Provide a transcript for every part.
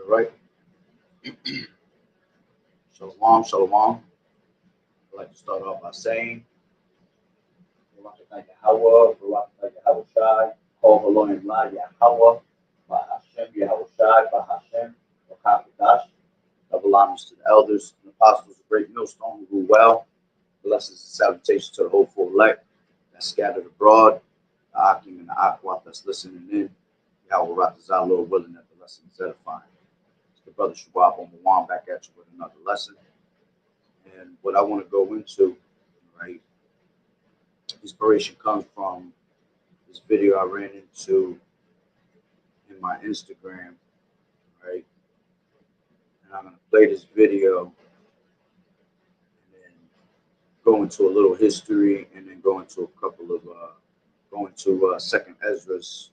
All right. Shalom, shalom. I'd like to start off by saying, Barakatah Yahweh, Barakatah Yahweh Shai, Kol Haloim La Yahweh, Bahashem Yahweh Shai, Bahashem, Bakakadash. Double homage to the elders and apostles of Great Millstone who rule well. Blessings and salutations to the hopeful elect that's scattered abroad, the Akim and the Aquat that's listening in. Yahweh Ratazah, Lord willing, that the lesson is edifying. The brother Shabab on the one back at you with another lesson. And what I want to go into, right, inspiration comes from this video I ran into in my Instagram, right? And I'm going to play this video and then go into a little history and then go into a couple of, go into Second Ezra's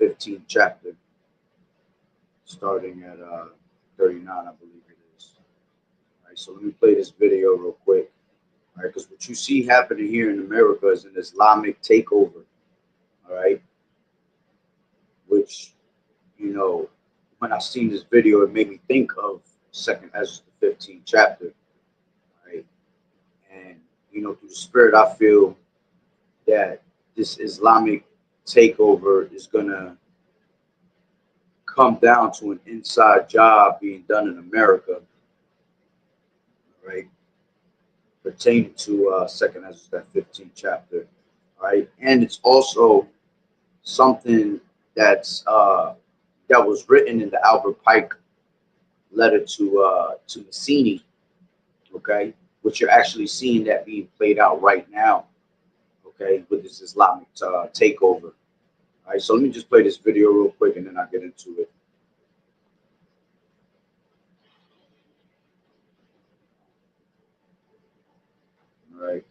15th chapter, starting at 39, I believe it is. All right, so let me play this video real quick. All right, because what you see happening here in America is an Islamic takeover. All right, which, you know, when I seen this video, it made me think of Second Ezra 15th chapter. Right, and you know, through the spirit, I feel that this Islamic takeover is gonna come down to an inside job being done in America, right, pertaining to Second Ezra, that 15th chapter, right, and it's also something that's that was written in the Albert Pike letter to Massini, okay, which you're actually seeing that being played out right now, okay, with this Islamic takeover. All right, so let me just play this video real quick and then I'll get into it. All right.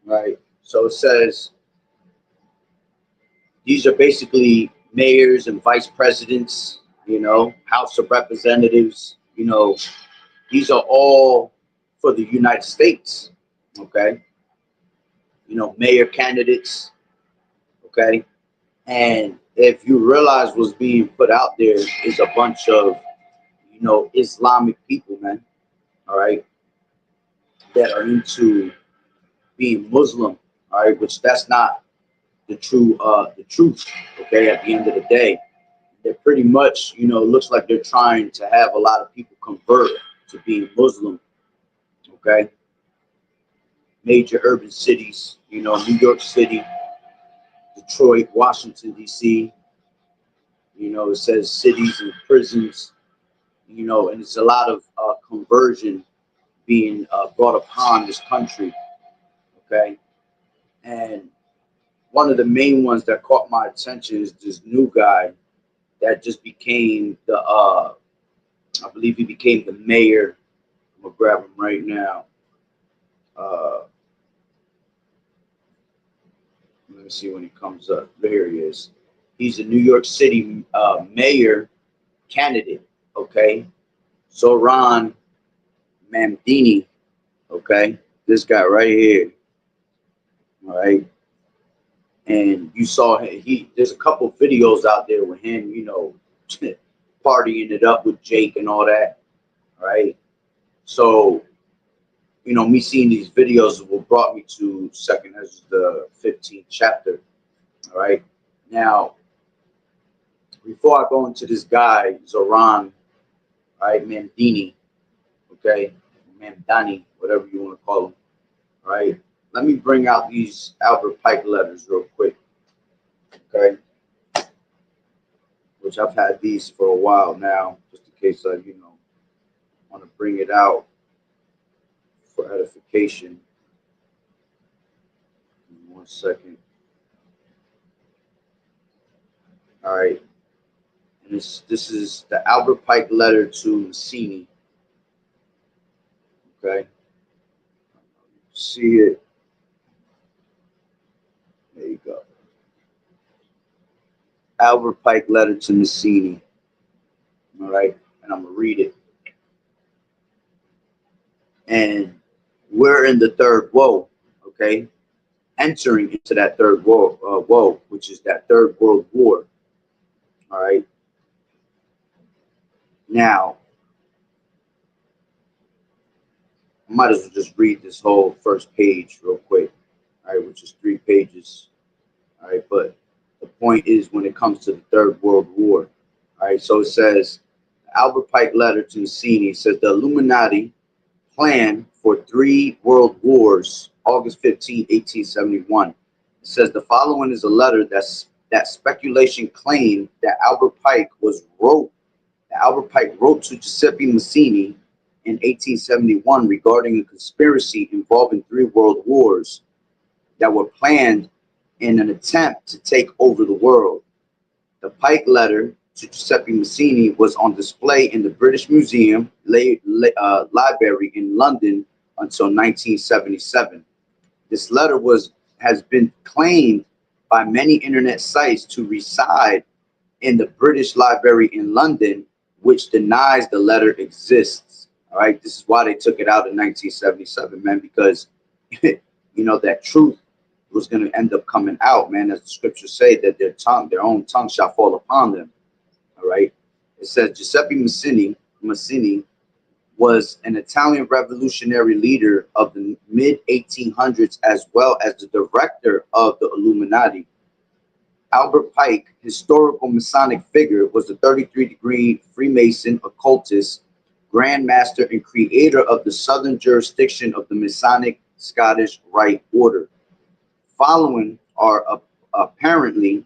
Right. So it says these are basically mayors and vice presidents, you know, House of Representatives, you know, these are all for the United States, okay? You know, mayor candidates, okay? And if you realize what's being put out there is a bunch of, you know, Islamic people, man, all right, that are into being Muslim, all right, which that's not the truth, okay, at the end of the day. They're pretty much, you know, it looks like they're trying to have a lot of people convert to being Muslim, okay? Major urban cities, you know, New York City, Detroit, Washington, D.C., you know, it says cities and prisons, you know, and it's a lot of conversion being brought upon this country, okay? And one of the main ones that caught my attention is this new guy that just became the, I believe he became the mayor. I'm gonna grab him right now. Let me see when he comes up. There he is. He's a New York City mayor candidate, okay? Zoran Mamdini, okay? This guy right here, all right? And you saw there's a couple of videos out there with him, you know, partying it up with Jake and all that, right? So you know, me seeing these videos is what brought me to Second Ezra, the 15th chapter. All right. Now, before I go into this guy, Zoran, right, Mandini, okay, Mamdani, whatever you want to call him, right? Let me bring out these Albert Pike letters real quick, okay? Which I've had these for a while now, just in case I, you know, want to bring it out for edification. Give me 1 second. All right. And this is the Albert Pike letter to Massini. Okay. See it. There you go. Albert Pike letter to Massini. All right. And I'm going to read it. And we're in the third woe. Okay. Entering into that third woe, which is that third world war. All right. Now, I might as well just read this whole first page real quick. All right, which is 3 pages. All right, but the point is when it comes to the Third World War. All right, so it says Albert Pike letter to Massini says the Illuminati plan for 3 world wars, August 15, 1871. It says the following is a letter that speculation claimed that Albert Pike wrote to Giuseppe Mazzini in 1871 regarding a conspiracy involving 3 world wars that were planned in an attempt to take over the world. The Pike letter to Giuseppe Mazzini was on display in the British Museum Library in London until 1977. This letter has been claimed by many internet sites to reside in the British Library in London, which denies the letter exists. All right, this is why they took it out in 1977, man, because you know that truth was going to end up coming out, man, as the scriptures say that their own tongue shall fall upon them. All right, it says Giuseppe Mazzini was an Italian revolutionary leader of the mid 1800s, as well as the director of the Illuminati. Albert Pike, historical Masonic figure, was the 33-degree Freemason occultist, Grand Master, and creator of the southern jurisdiction of the Masonic Scottish Rite Order. Following are apparently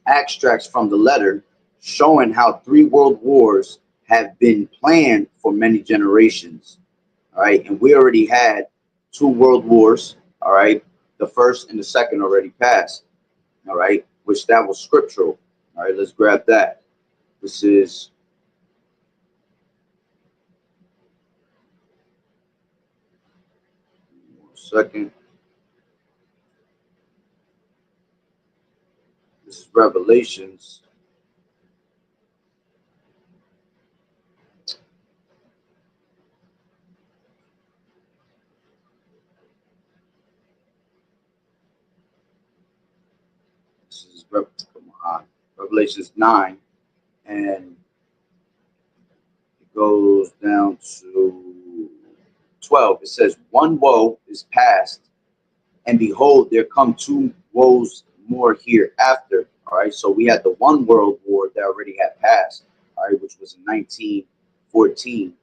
extracts from the letter showing how 3 world wars have been planned for many generations. All right, and we already had 2 world wars. All right, the first and the second already passed. All right, which that was scriptural. All right, let's grab that. This is one second. This is Revelations. This is Revelations 9, and it goes down to 12. It says, "One woe is past, and behold, there come 2 woes more hereafter." All right, so we had the 1 world war that already had passed, all right, which was in 1914.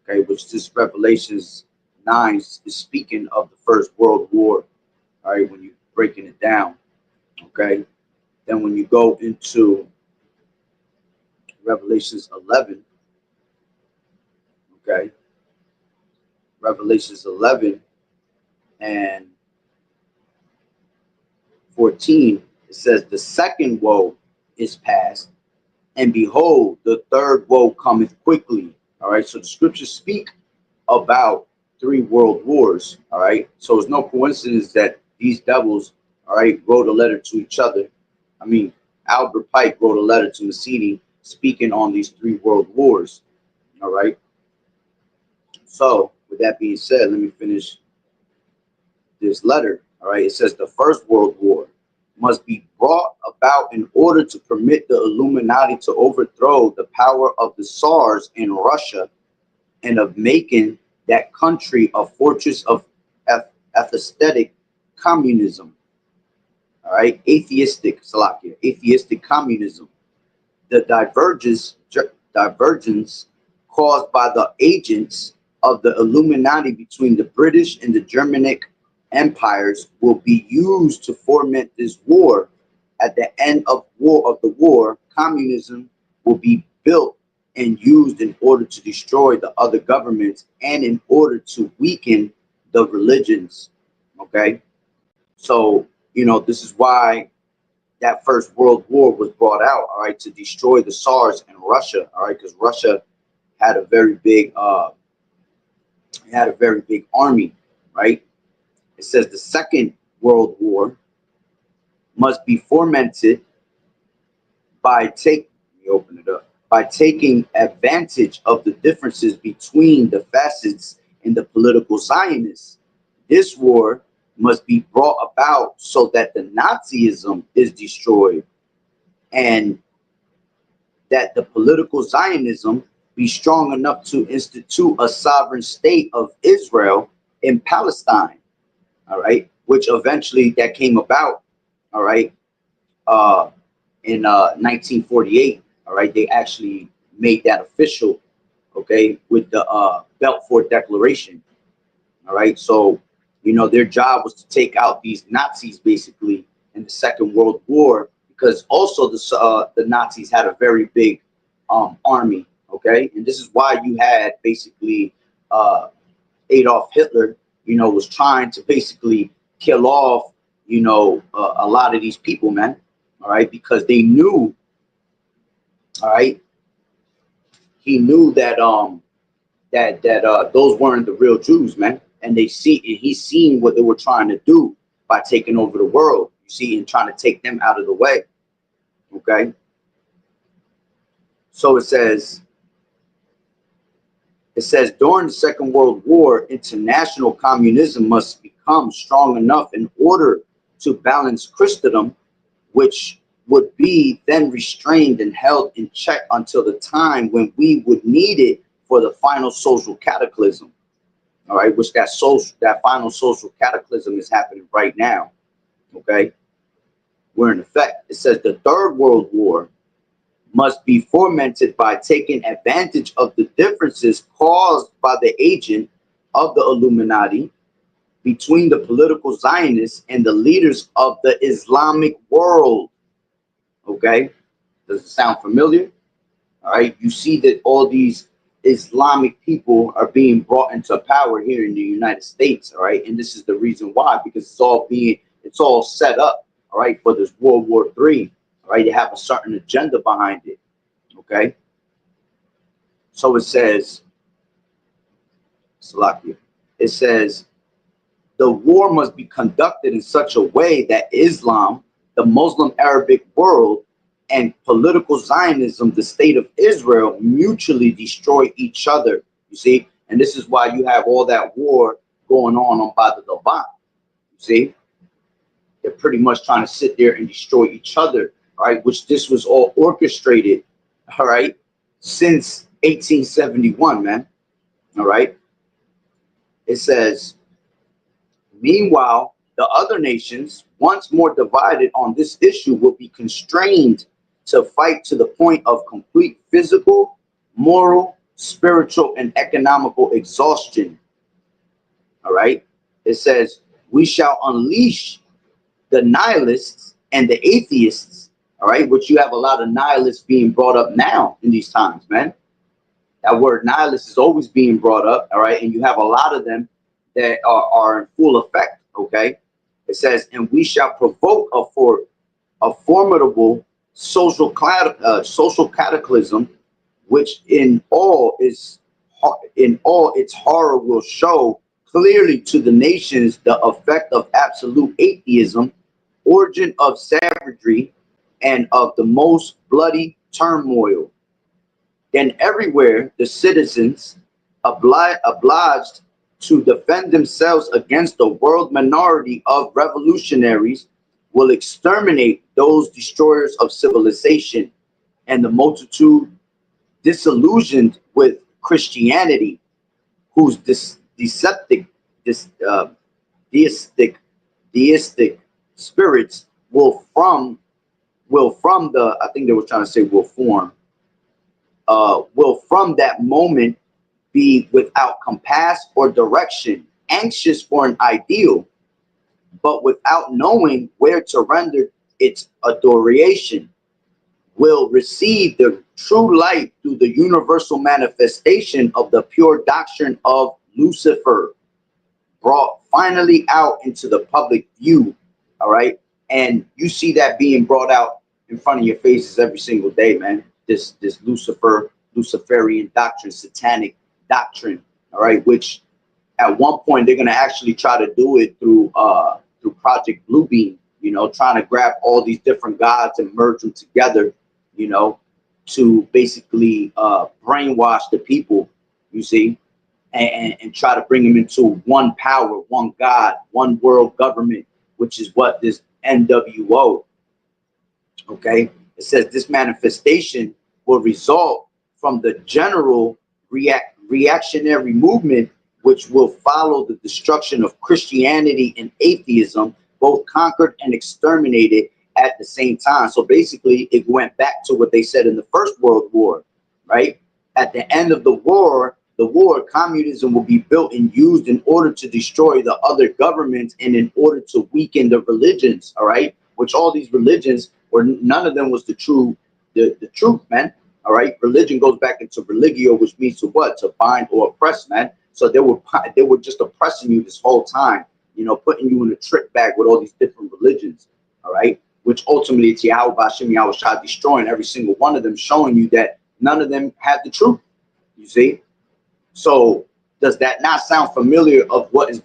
Okay, which this Revelations 9 is speaking of the First World War. All right, when you're breaking it down. Okay, then when you go into Revelations 11, okay, Revelations 11 and 14, it says, "The second woe is past, and behold, the third woe cometh quickly." All right, so the scriptures speak about 3 world wars. All right, so it's no coincidence that these devils, all right, wrote a letter to each other. I mean, Albert Pike wrote a letter to Mazzini speaking on these 3 world wars. All right, so with that being said, let me finish this letter. All right, it says the First World War must be brought about in order to permit the Illuminati to overthrow the power of the Tsars in Russia and of making that country a fortress of atheistic communism. All right, atheistic communism. The divergence caused by the agents of the Illuminati between the British and the Germanic empires will be used to foment this war. At the end of the war, communism will be built and used in order to destroy the other governments and in order to weaken the religions. Okay, so this is why that First World War was brought out, all right, to destroy the Tsars in Russia, all right, because Russia had a very big army, right? It says the Second World War must be fomented by by taking advantage of the differences between the facets in the political Zionists. This war must be brought about so that the Nazism is destroyed and that the political Zionism be strong enough to institute a sovereign state of Israel in Palestine, all right, which eventually that came about, all right, in 1948, all right, they actually made that official, okay, with the Balfour Declaration, all right, so their job was to take out these Nazis basically in the Second World War, because also the Nazis had a very big army, okay, and this is why you had basically Adolf Hitler, was trying to basically kill off, a lot of these people, man, all right, because they knew, all right, he knew that those weren't the real Jews, man, and he's seen what they were trying to do by taking over the world, you see, and trying to take them out of the way, okay. So it says during the Second World War, international communism must become strong enough in order to balance Christendom, which would be then restrained and held in check until the time when we would need it for the final social cataclysm. All right, which that final social cataclysm is happening right now. Okay, we're in effect. It says the Third World War must be fomented by taking advantage of the differences caused by the agent of the Illuminati between the political Zionists and the leaders of the Islamic world. Okay, does it sound familiar? All right, you see that all these Islamic people are being brought into power here in the United States. All right, and this is the reason why, because it's all set up, all right, for this World War III. All right, you have a certain agenda behind it. Okay, so it says, Salakia, it says the war must be conducted in such a way that Islam, the Muslim Arabic world, and political Zionism, the state of Israel, mutually destroy each other. You see, and this is why you have all that war going on by the Levant. You see, they're pretty much trying to sit there and destroy each other. All right, which this was all orchestrated. All right, since 1871, man. All right, it says, meanwhile, the other nations, once more divided on this issue, will be constrained to fight to the point of complete physical, moral, spiritual, and economical exhaustion. All right, it says, we shall unleash the nihilists and the atheists. All right, which you have a lot of nihilists being brought up now in these times, man. That word nihilist is always being brought up, all right, and you have a lot of them that are in full effect. Okay, it says, and we shall provoke a formidable social cataclysm, which in all its horror will show clearly to the nations the effect of absolute atheism, origin of savagery, and of the most bloody turmoil. Then everywhere the citizens, obliged to defend themselves against the world minority of revolutionaries, will exterminate those destroyers of civilization, and the multitude disillusioned with Christianity, whose this deistic spirits will from the, I think they were trying to say will from that moment be without compass or direction, anxious for an ideal, but without knowing where to render its adoration, will receive the true light through the universal manifestation of the pure doctrine of Lucifer, brought finally out into the public view. All right. And you see that being brought out in front of your faces every single day, man. This Luciferian doctrine, satanic doctrine. All right. Which at one point they're going to actually try to do it through Project Bluebeam, you know, trying to grab all these different gods and merge them together, you know, to basically brainwash the people, you see, and try to bring them into one power, one God, one world government, which is what this NWO, okay? It says this manifestation will result from the general reactionary movement, which will follow the destruction of Christianity and atheism, both conquered and exterminated at the same time. So basically, it went back to what they said in the First World War, right? At the end of the war, communism will be built and used in order to destroy the other governments and in order to weaken the religions, all right? Which all these religions were, none of them was the truth, man. All right, religion goes back into religio, which means to what? To bind or oppress, man. So they were just oppressing you this whole time, you know, putting you in a trick bag with all these different religions, all right? Which ultimately it's Yahweh Bashim Yahushua destroying every single one of them, showing you that none of them had the truth, you see? So does that not sound familiar of what is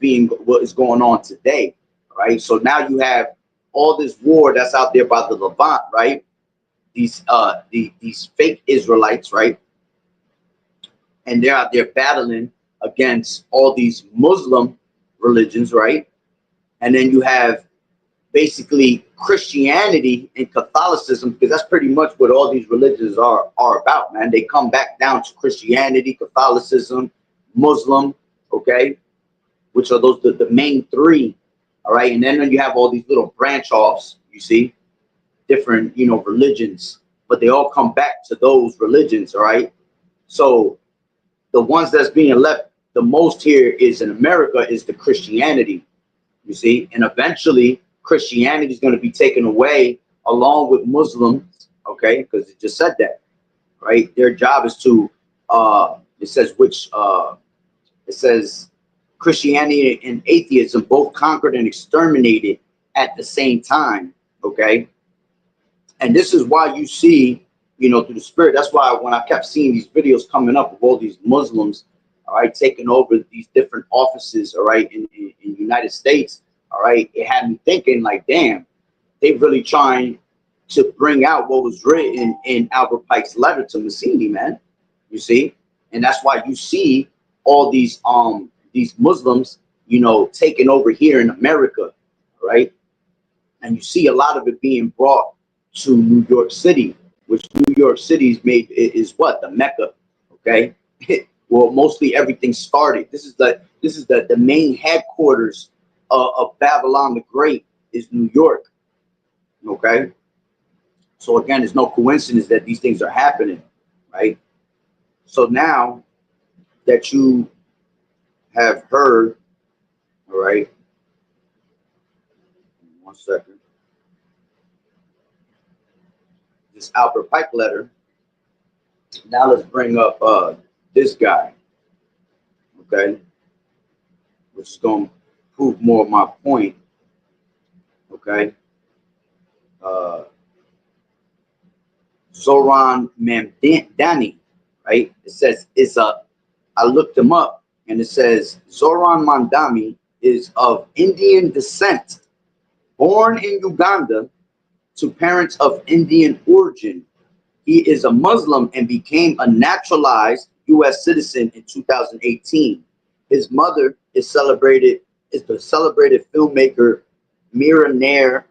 going on today, right? So now you have all this war that's out there by the Levant, right? These fake Israelites, right? And they're out there battling against all these Muslim religions, right? And then you have basically Christianity and Catholicism, because that's pretty much what all these religions are about, man. They come back down to Christianity, Catholicism, Muslim, okay, which are those the main three, all right. And then you have all these little branch offs, you see, different, you know, religions, but they all come back to those religions, all right. So the ones that's being left the most here is in America is the Christianity, you see, and eventually Christianity is going to be taken away along with Muslims, okay, because it just said that, right? Their job is to it says Christianity and atheism both conquered and exterminated at the same time, okay? And this is why you see, you know, through the spirit, that's why when I kept seeing these videos coming up of all these Muslims, all right, taking over these different offices, all right, in the United States, all right, it had me thinking like, damn, they really trying to bring out what was written in Albert Pike's letter to Mazzini, man, you see? And that's why you see all these Muslims, you know, taking over here in America, right? And you see a lot of it being brought to New York City, which New York City's is what? The Mecca, okay? Well, mostly everything started. This is the main headquarters of Babylon the Great is New York, okay? So again, it's no coincidence that these things are happening, right? So now that you have heard, all right, 1 second, this Albert Pike letter, now let's bring up this guy, okay, which is going to prove more of my point, okay. Zoran Mamdani, right? It says I looked him up, and it says Zoran Mandami is of Indian descent, born in Uganda to parents of Indian origin. He is a Muslim and became a naturalized U.S. citizen in 2018. His mother is the celebrated filmmaker Mira Nair,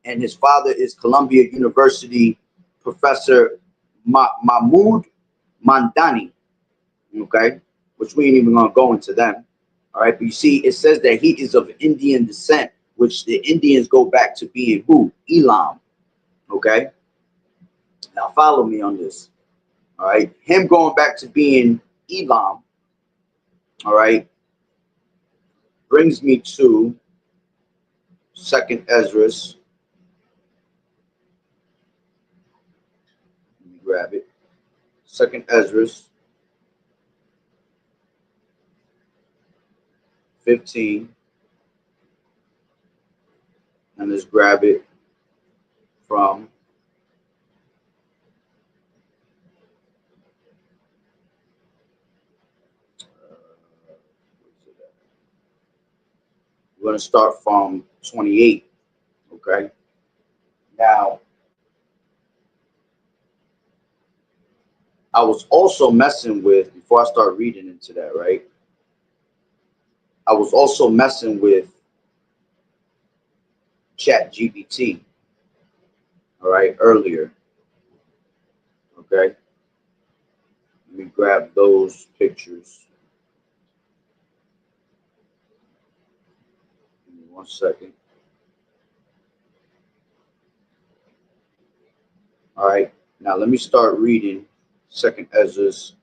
and his father is Columbia University professor Mahmoud Mandani. Okay, which we ain't even gonna go into them. All right, but you see, it says that he is of Indian descent, which the Indians go back to being who? Elam. Okay, now follow me on this. All right, him going back to being Elam. All right, brings me to Second Ezra's. Let me grab it. Second Ezra's 15, and let's grab it from we're going to start from 28. Okay, now I was also messing with, before I start reading into that, right? I was also messing with Chat GBT, all right, earlier. Okay, let me grab those pictures. Give me 1 second. All right, now let me start reading Second Ezra's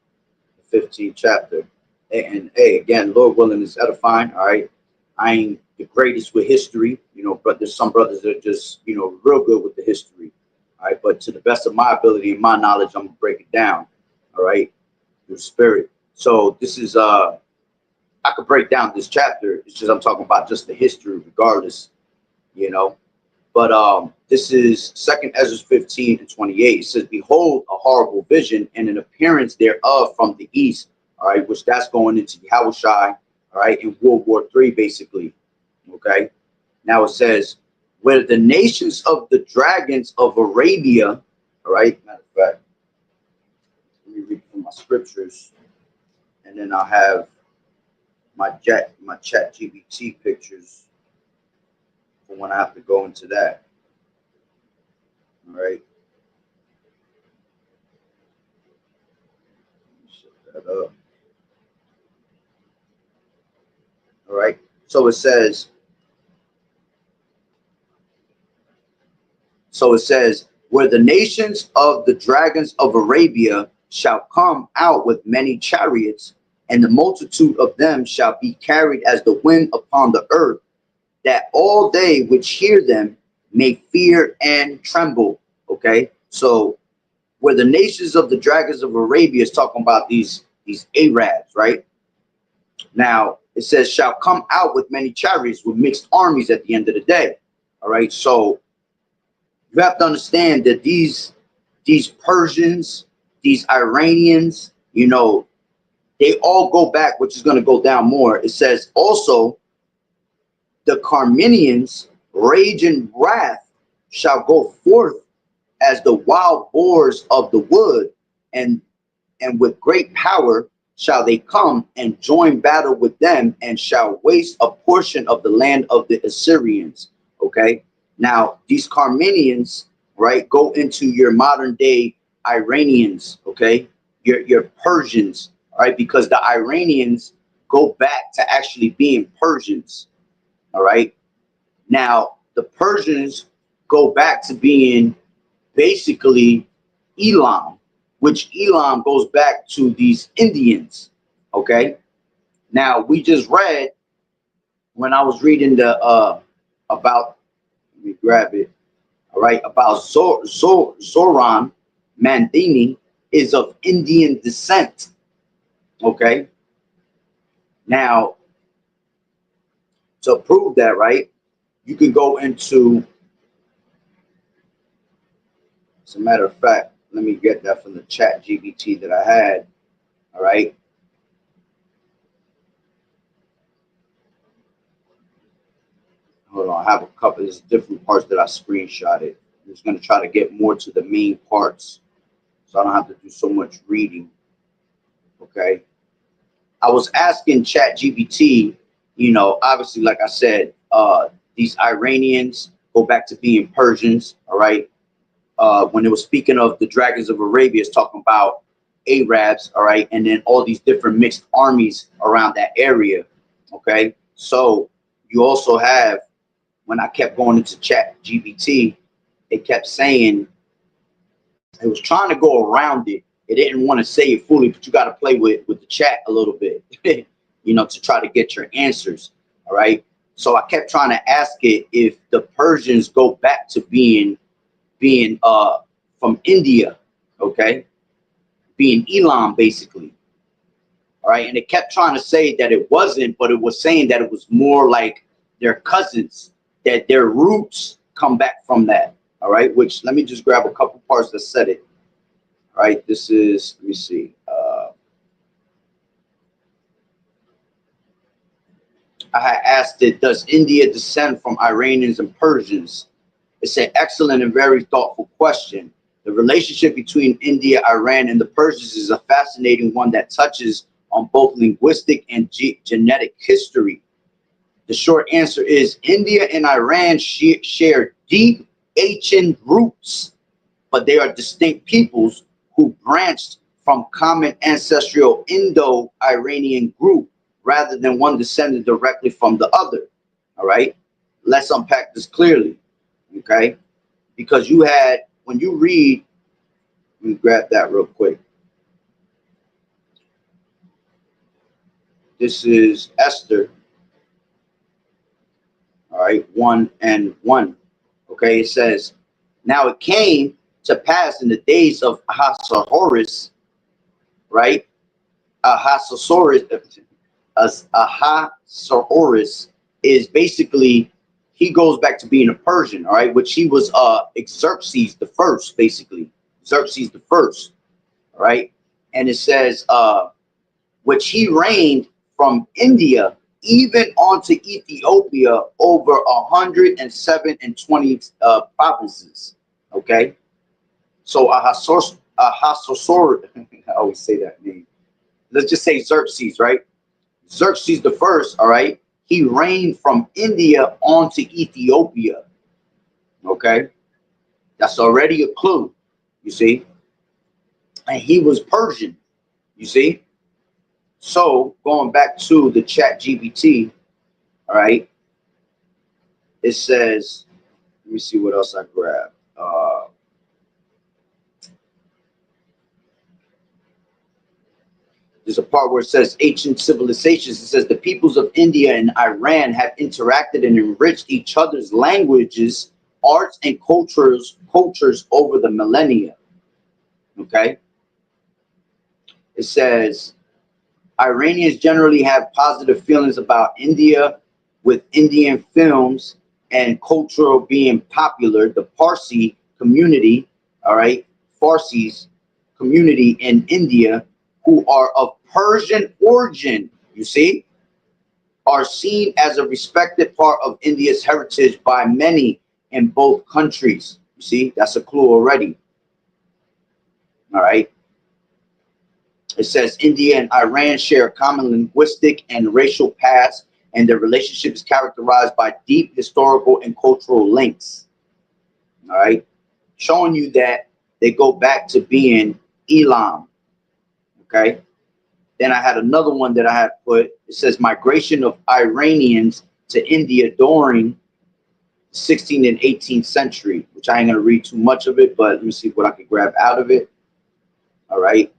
15th chapter. And hey, again, Lord willing is edifying. All right, I ain't the greatest with history, but there's some brothers that are just, real good with the history. All right, but to the best of my ability and my knowledge, I'm gonna break it down. All right, through spirit. So this is I could break down this chapter. It's just I'm talking about just the history, regardless, you know. But this is Second Ezra 15 and 28. It says, "Behold, a horrible vision and an appearance thereof from the east." All right, which that's going into Yahushai. All right, in World War III, basically. Okay. Now it says, "Where the nations of the dragons of Arabia." All right. Matter of fact, let me read from my scriptures, and then I'll have my chat GBT pictures for when I have to go into that. All right. Set that up. All right. So it says, "Where the nations of the dragons of Arabia shall come out with many chariots, and the multitude of them shall be carried as the wind upon the earth, that all they which hear them may fear and tremble." Okay. So where the nations of the dragons of Arabia is talking about these Arabs, right? Now it says shall come out with many chariots, with mixed armies at the end of the day. All right. So you have to understand that these Persians, these Iranians, they all go back, which is going to go down more. It says also the Carmanians, rage and wrath, shall go forth as the wild boars of the wood, and with great power shall they come and join battle with them, and shall waste a portion of the land of the Assyrians. Okay. Now these Carmanians, right, go into your modern day Iranians. Okay. Your Persians, right, because the Iranians go back to actually being Persians. All right. Now the Persians go back to being basically Elam, which Elam goes back to these Indians. Okay. Now we just read, when I was reading the about, let me grab it. All right, about Zoran Mandini is of Indian descent. Okay. Now to prove that, right, you can go into, as a matter of fact, let me get that from the chat GBT that I had. All right. Hold on, I have a couple. There's different parts that I screenshotted. I'm just going to try to get more to the main parts, so I don't have to do so much reading. Okay. I was asking Chat GBT, obviously, like I said, these Iranians go back to being Persians. All right. When it was speaking of the dragons of Arabia, it's talking about Arabs, all right, and then all these different mixed armies around that area. Okay, so you also have, when I kept going into chat GBT, it kept saying it was trying to go around it. It didn't want to say it fully, but you got to play with the chat a little bit, you know, to try to get your answers. All right. So I kept trying to ask it if the Persians go back to being from India, okay, being Elam basically. All right. And it kept trying to say that it wasn't, but it was saying that it was more like their cousins, that their roots come back from that. All right. Which, let me just grab a couple parts that said it. All right. This is, let me see. I had asked it, does India descend from Iranians and Persians? It's an excellent and very thoughtful question. The relationship between India, Iran, and the Persians is a fascinating one that touches on both linguistic and genetic history. The short answer is India and Iran share deep ancient roots, but they are distinct peoples who branched from common ancestral Indo-Iranian group rather than one descended directly from the other. All right, let's unpack this clearly. Okay, because you had, when you read, let me grab that real quick. This is Esther. All right, 1:1. Okay, it says, now it came to pass in the days of Ahasuerus, right? Ahasuerus is basically, he goes back to being a Persian, all right, which he was Xerxes the first, basically. Xerxes the first, all right? And it says, which he reigned from India even onto Ethiopia over 107 and 20 provinces. Okay, so Ahasuerus, I always say that name. Let's just say Xerxes, right? Xerxes the first, all right. He reigned from India onto Ethiopia. Okay, that's already a clue, you see. And he was Persian, you see. So going back to the chat GBT, all right, it says, let me see what else I grabbed. There's a part where it says ancient civilizations. It says the peoples of India and Iran have interacted and enriched each other's languages, arts, and cultures over the millennia. Okay. It says Iranians generally have positive feelings about India, with Indian films and cultural being popular. The Parsi community, all right, Farsis community in India, who are of Persian origin, you see, are seen as a respected part of India's heritage by many in both countries. You see, that's a clue already. All right. It says India and Iran share a common linguistic and racial past, and their relationship is characterized by deep historical and cultural links. All right. Showing you that they go back to being Elam. Okay. Then I had another one that I had put. It says migration of Iranians to India during 16th and 18th century, which I ain't going to read too much of it, but let me see what I can grab out of it. All right.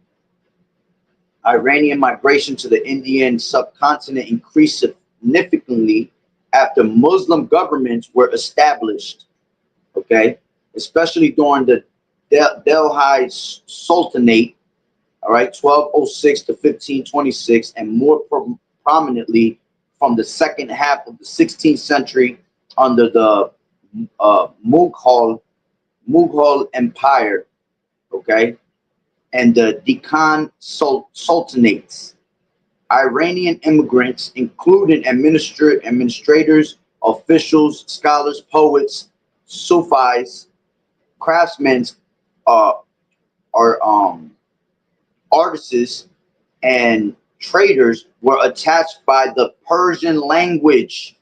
Iranian migration to the Indian subcontinent increased significantly after Muslim governments were established. Okay. Especially during the Delhi Sultanate. All right, 1206 to 1526, and more prominently from the second half of the 16th century under the Mughal Empire, okay, and the Deccan Sultanates. Iranian immigrants, including administrators, officials, scholars, poets, Sufis, craftsmen, are artists and traders, were attached by the Persian language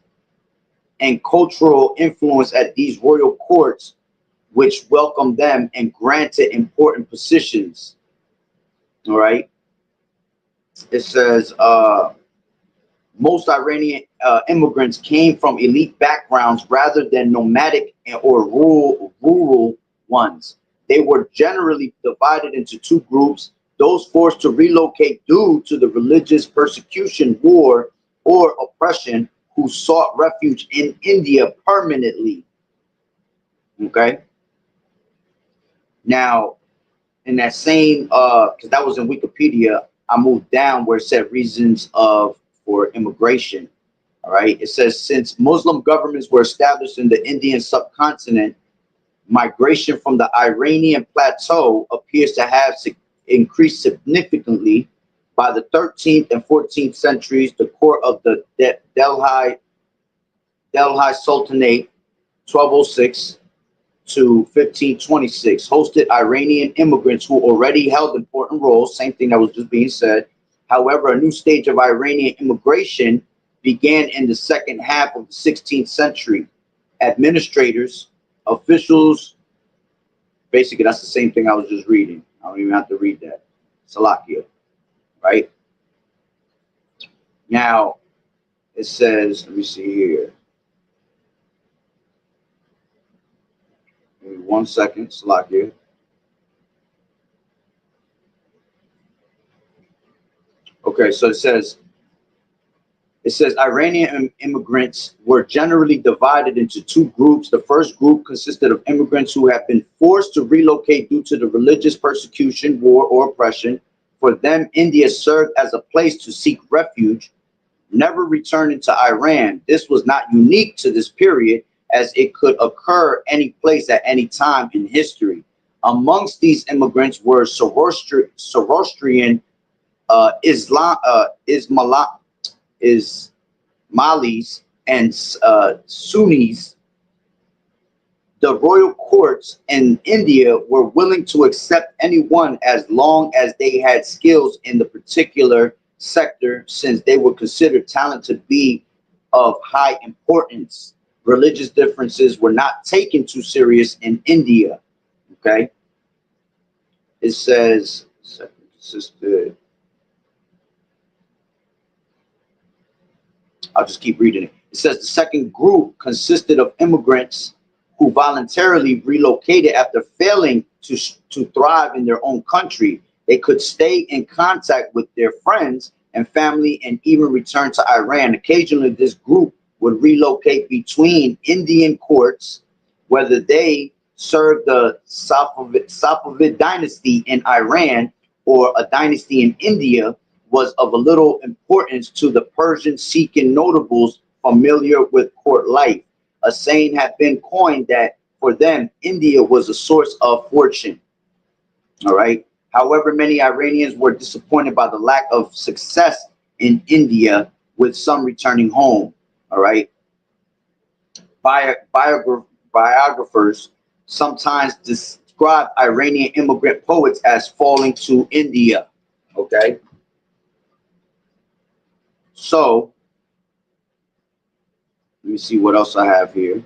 and cultural influence at these royal courts, which welcomed them and granted important positions. All right. It says most Iranian immigrants came from elite backgrounds rather than nomadic or rural ones. They were generally divided into two groups: those forced to relocate due to the religious persecution, war, or oppression, who sought refuge in India permanently. Okay. Now, in that same, because that was in Wikipedia, I moved down where it said reasons of for immigration. All right. It says since Muslim governments were established in the Indian subcontinent, migration from the Iranian plateau appears to have increased significantly. By the 13th and 14th centuries, the court of the Delhi Sultanate, 1206 to 1526, hosted Iranian immigrants who already held important roles. Same thing that was just being said. However, a new stage of Iranian immigration began in the second half of the 16th century. Administrators, officials, basically, that's the same thing I was just reading. I don't even have to read that. Salakia, right? Now, it says, let me see here. Give me 1 second, Salakia. Okay, so it says Iranian immigrants were generally divided into two groups. The first group consisted of immigrants who had been forced to relocate due to the religious persecution, war, or oppression. For them, India served as a place to seek refuge, never returning to Iran. This was not unique to this period, as it could occur any place at any time in history. Amongst these immigrants were Zoroastrian Islam, Ismailis, and Sunnis. The royal courts in India were willing to accept anyone as long as they had skills in the particular sector, since they were considered talent to be of high importance. Religious differences were not taken too serious in India. Okay, it says, sister, I'll just keep reading it. It says the second group consisted of immigrants who voluntarily relocated after failing to thrive in their own country. They could stay in contact with their friends and family and even return to Iran. Occasionally, this group would relocate between Indian courts, whether they served the Safavid dynasty in Iran or a dynasty in India, was of a little importance to the Persian-seeking notables familiar with court life. A saying had been coined that for them, India was a source of fortune. All right. However, many Iranians were disappointed by the lack of success in India, with some returning home. All right. Biographers sometimes describe Iranian immigrant poets as falling to India. Okay. So let me see what else I have here.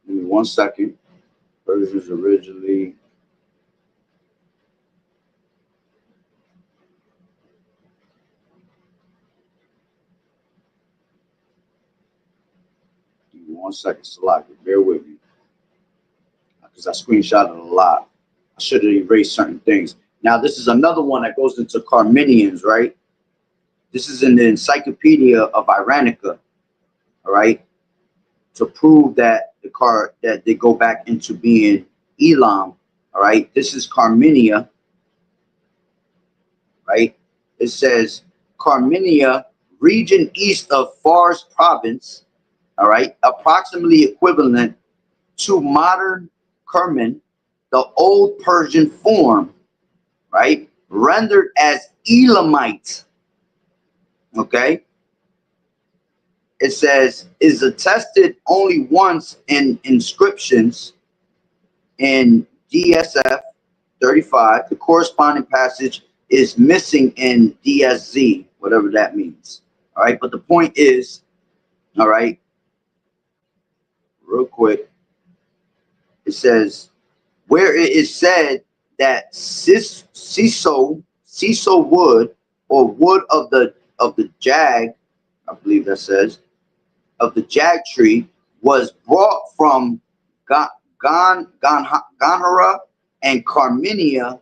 Give me 1 second. Persians originally. Give me 1 second, Salaki. Bear with me. Because I screenshotted a lot. I should have erased certain things. Now, this is another one that goes into Carmanians, right? This is in the Encyclopedia of Iranica, all right? To prove that that they go back into being Elam, all right? This is Carmania, right? It says Carmania, region east of Fars province, all right? Approximately equivalent to modern Kerman, the old Persian form, right? Rendered as Elamite, okay? It says is attested only once in inscriptions in DSF 35. The corresponding passage is missing in DSZ, whatever that means. All right, but the point is, all right, real quick, It says, where it is said that siso wood, or wood of the jag, I believe that says, of the jag tree, was brought from Ganhara and Carmania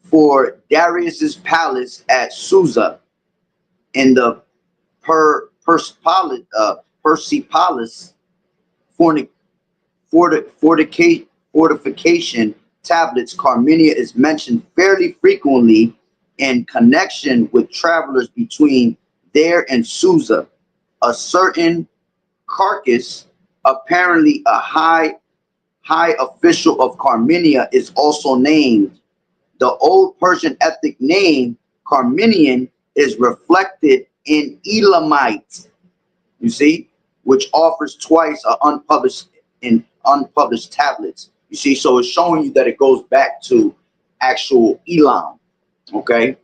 for Darius's palace at Susa in the Persepolis fortification tablets. Carmania is mentioned fairly frequently in connection with travelers between there and Susa. A certain Carcass, apparently a high official of Carmania, is also named. The old Persian ethnic name Carmanian is reflected in Elamite, you see, which offers twice unpublished tablets. You see, so it's showing you that it goes back to actual Elam, okay?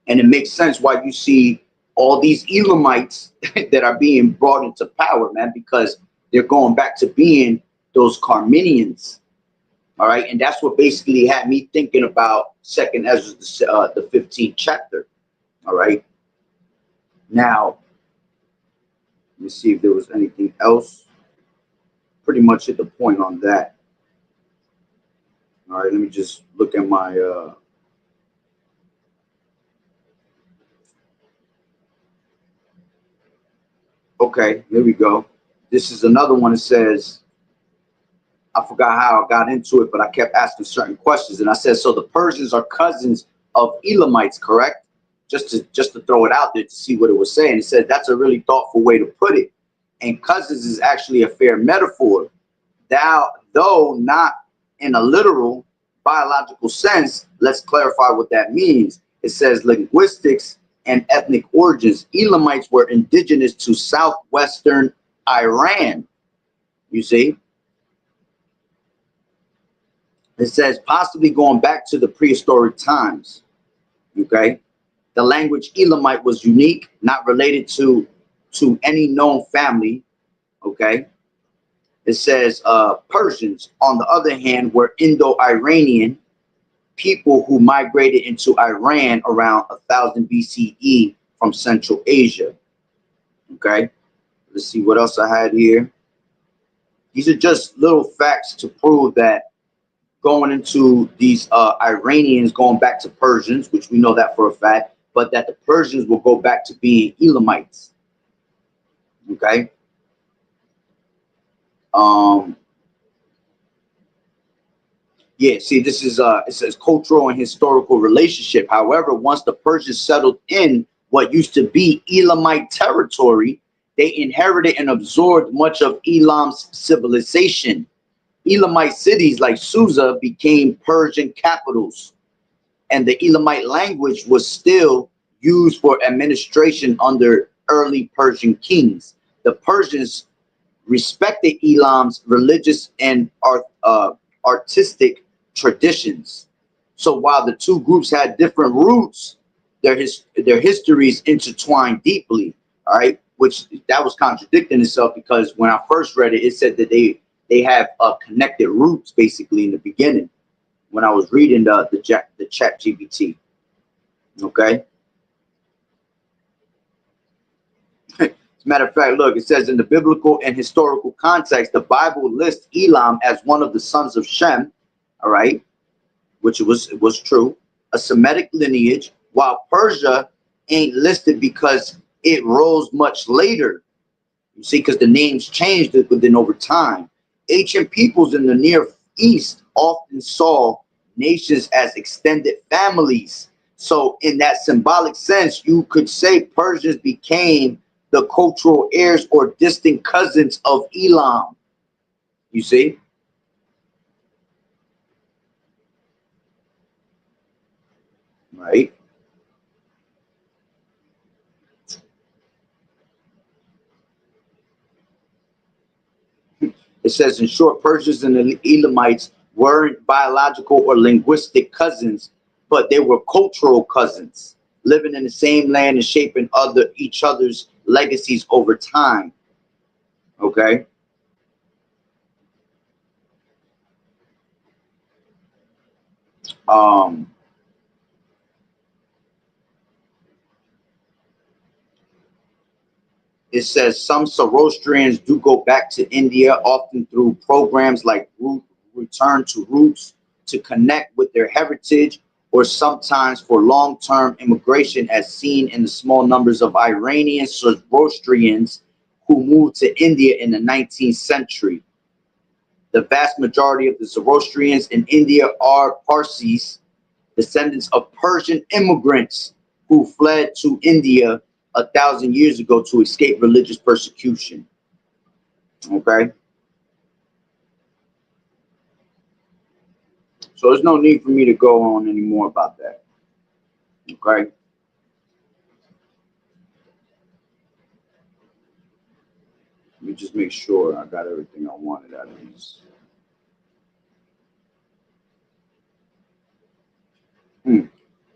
And it makes sense why you see all these Elamites that are being brought into power, man, because they're going back to being those Carmanians. All right, and that's what basically had me thinking about Second Ezra, the 15th chapter. All right, now let me see if there was anything else. Pretty much hit the point on that. All right, let me just look at my okay, there we go. This is another one that says, I forgot how I got into it, but I kept asking certain questions, and I said, so the Persians are cousins of Elamites, correct? Just to throw it out there to see what it was saying. It said that's a really thoughtful way to put it, and cousins is actually a fair metaphor. Though not in a literal biological sense, let's clarify what that means. It says linguistics and ethnic origins. Elamites were indigenous to southwestern Iran. You see? It says possibly going back to the prehistoric times. Okay? The language Elamite was unique, not related to any known family. Okay? It says Persians, on the other hand, were Indo-Iranian people who migrated into Iran around 1000 BCE from Central Asia. Okay, let's see what else I had here. These are just little facts to prove that going into these Iranians going back to Persians, which we know that for a fact, but that the Persians will go back to being Elamites. Okay. Yeah, see, this is it says cultural and historical relationship. However, once the Persians settled in what used to be Elamite territory, they inherited and absorbed much of Elam's civilization. Elamite cities like Susa became Persian capitals, and the Elamite language was still used for administration under early Persian kings. The Persians respected Elam's religious and artistic traditions. So while the two groups had different roots, their histories intertwined deeply. All right, which that was contradicting itself, because when I first read it, it said that they have connected roots basically in the beginning when I was reading the chat GPT. Okay. As a matter of fact, look, it says in the biblical and historical context, the Bible lists Elam as one of the sons of Shem, all right, which was true, a Semitic lineage, while Persia ain't listed because it rose much later. You see, because the names changed within over time. Ancient peoples in the Near East often saw nations as extended families. So in that symbolic sense, you could say Persians became the cultural heirs or distant cousins of Elam. You see? Right? It says, in short, Persians and the Elamites weren't biological or linguistic cousins, but they were cultural cousins, living in the same land and shaping each other's legacies over time. Okay. Um, it says some Zoroastrians do go back to India, often through programs like Return to Roots, to connect with their heritage, or sometimes for long-term immigration, as seen in the small numbers of Iranian Zoroastrians who moved to India in the 19th century. The vast majority of the Zoroastrians in India are Parsis, descendants of Persian immigrants who fled to India 1,000 years ago to escape religious persecution. Okay, so there's no need for me to go on anymore about that. Okay, let me just make sure I got everything I wanted out of these.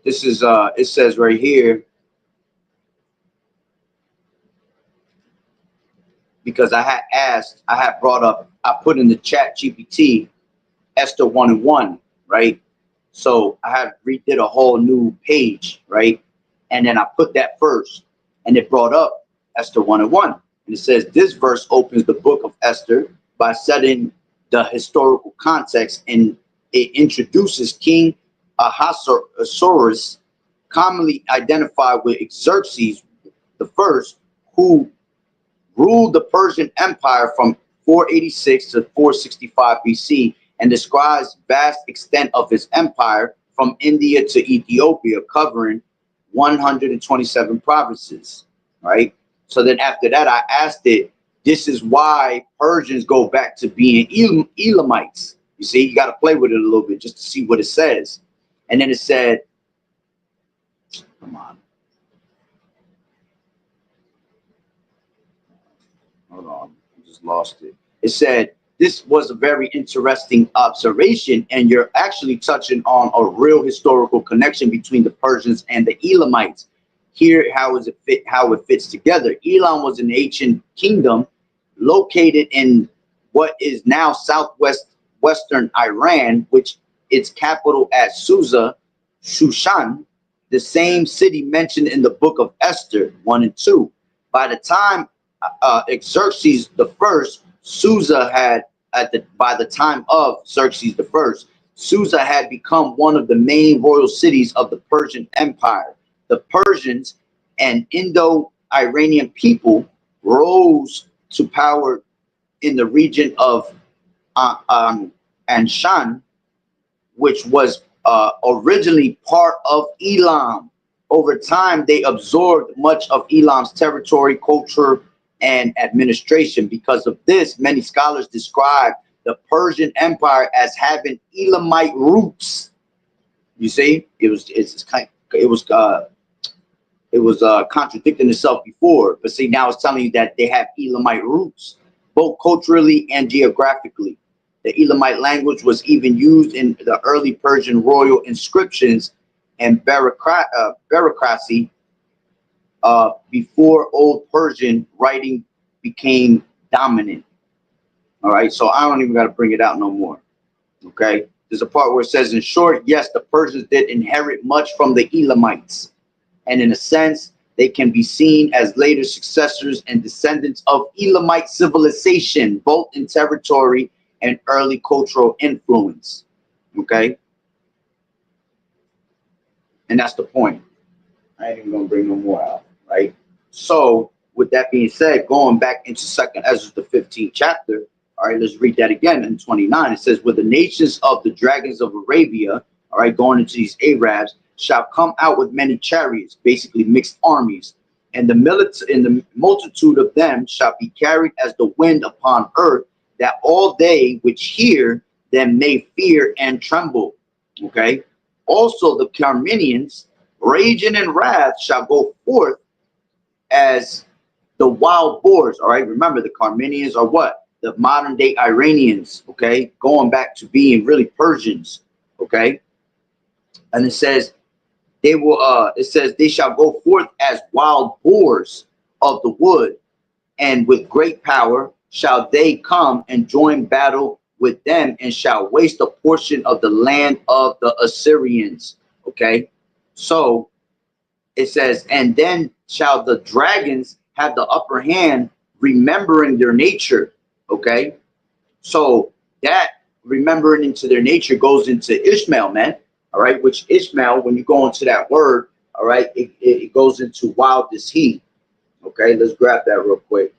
This is it says right here, because I had brought up, I put in the chat GPT Esther 1 and 1, right? So I had redid a whole new page, right? And then I put that first, and it brought up Esther 1 and 1. And it says this verse opens the book of Esther by setting the historical context, and it introduces King Ahasuerus, commonly identified with Xerxes the first, who ruled the Persian Empire from 486 to 465 BC, and describes vast extent of his empire from India to Ethiopia, covering 127 provinces, right? So then after that, I asked it, this is why Persians go back to being Elamites. You see, you got to play with it a little bit just to see what it says. And then it said, come on, hold on, I just lost it. It said, this was a very interesting observation, and you're actually touching on a real historical connection between the Persians and the Elamites. Here, how it fits together. Elam was an ancient kingdom located in what is now western Iran, which its capital at Susa, Shushan, the same city mentioned in the book of Esther 1 and 2. By the time Xerxes the first, Susa had by the time of Xerxes the first, Susa had become one of the main royal cities of the Persian Empire. The Persians and Indo-Iranian people rose to power in the region of Anshan, which was originally part of Elam. Over time, they absorbed much of Elam's territory, culture, and administration. Because of this, many scholars describe the Persian Empire as having Elamite roots. You see, it was contradicting itself before, but see, now it's telling you that they have Elamite roots, both culturally and geographically. The Elamite language was even used in the early Persian royal inscriptions and bureaucracy before Old Persian writing became dominant. All right, so I don't even got to bring it out no more. Okay, there's a part where it says, in short, yes, the Persians did inherit much from the Elamites, and in a sense, they can be seen as later successors and descendants of Elamite civilization, both in territory and early cultural influence. Okay, and that's the point. I ain't even gonna bring no more out, right? So, with that being said, going back into Second Ezra, the 15th chapter. All right, let's read that again in 29. It says, "With the nations of the dragons of Arabia," all right, going into these Arabs, "shall come out with many chariots," basically mixed armies, "and the multitude of them shall be carried as the wind upon earth, that all they which hear them may fear and tremble." Okay. Also, the Carmanians, raging in wrath, shall go forth as the wild boars. All right. Remember, the Carmanians are what? The modern day Iranians. Okay. Going back to being really Persians. Okay. And it says, they will, it says, "They shall go forth as wild boars of the wood, and with great power shall they come and join battle with them, and shall waste a portion of the land of the Assyrians. Okay, so it says, and then shall the dragons have the upper hand, remembering their nature. Okay, so that remembering into their nature goes into Ishmael, man. All right, which Ishmael, when you go into that word, all right, it goes into wild is he. Okay, let's grab that real quick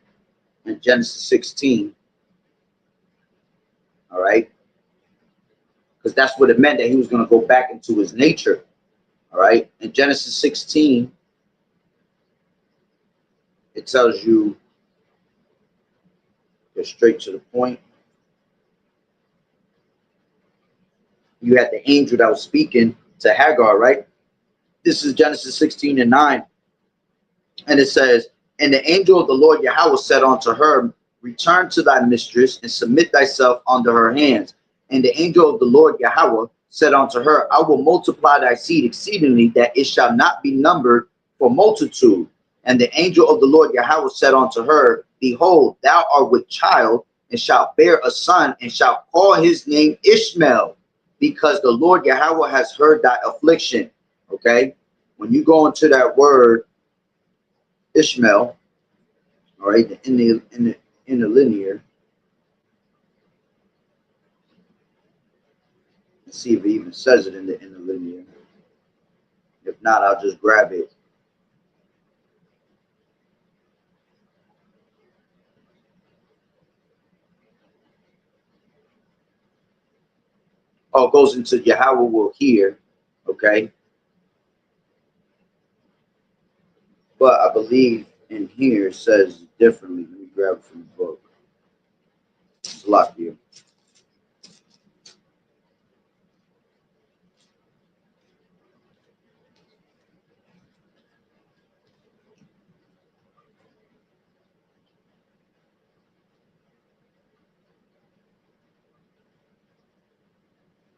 in Genesis 16. All right, because that's what it meant, that he was going to go back into his nature. All right, in Genesis 16, it tells you, get straight to the point. You had the angel that was speaking to Hagar, right? This is Genesis 16 and 9. And it says, and the angel of the Lord Yahweh said unto her, return to thy mistress and submit thyself under her hands. And the angel of the Lord Yahweh said unto her, I will multiply thy seed exceedingly, that it shall not be numbered for multitude. And the angel of the Lord Yahweh said unto her, behold, thou art with child, and shalt bear a son, and shalt call his name Ishmael, because the Lord Yahweh has heard thy affliction. Okay, when you go into that word Ishmael, all right, in the linear, let's see if it even says it in the linear. If not, I'll just grab it. Oh, it goes into Yahweh will hear. Okay, but I believe in here it says differently. Let me grab it from the book. It's a lot here.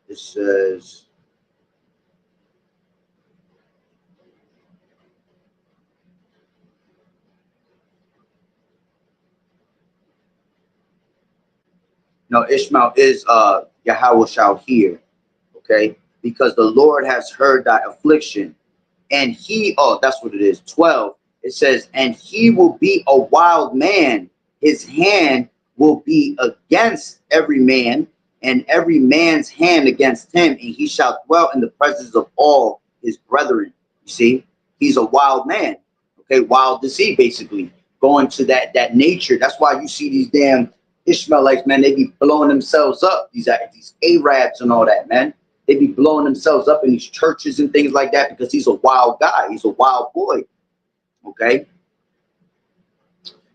It says, no, Ishmael is Yahweh shall hear. Okay, because the Lord has heard thy affliction, and he, oh, that's what it is. 12, it says, and he will be a wild man, his hand will be against every man, and every man's hand against him, and he shall dwell in the presence of all his brethren. You see, he's a wild man. Okay, wild to see, basically going to that nature. That's why you see these damn Ishmaelites, man. They be blowing themselves up, these Arabs and all that, man. They be blowing themselves up in these churches and things like that, because he's a wild guy. He's a wild boy. Okay.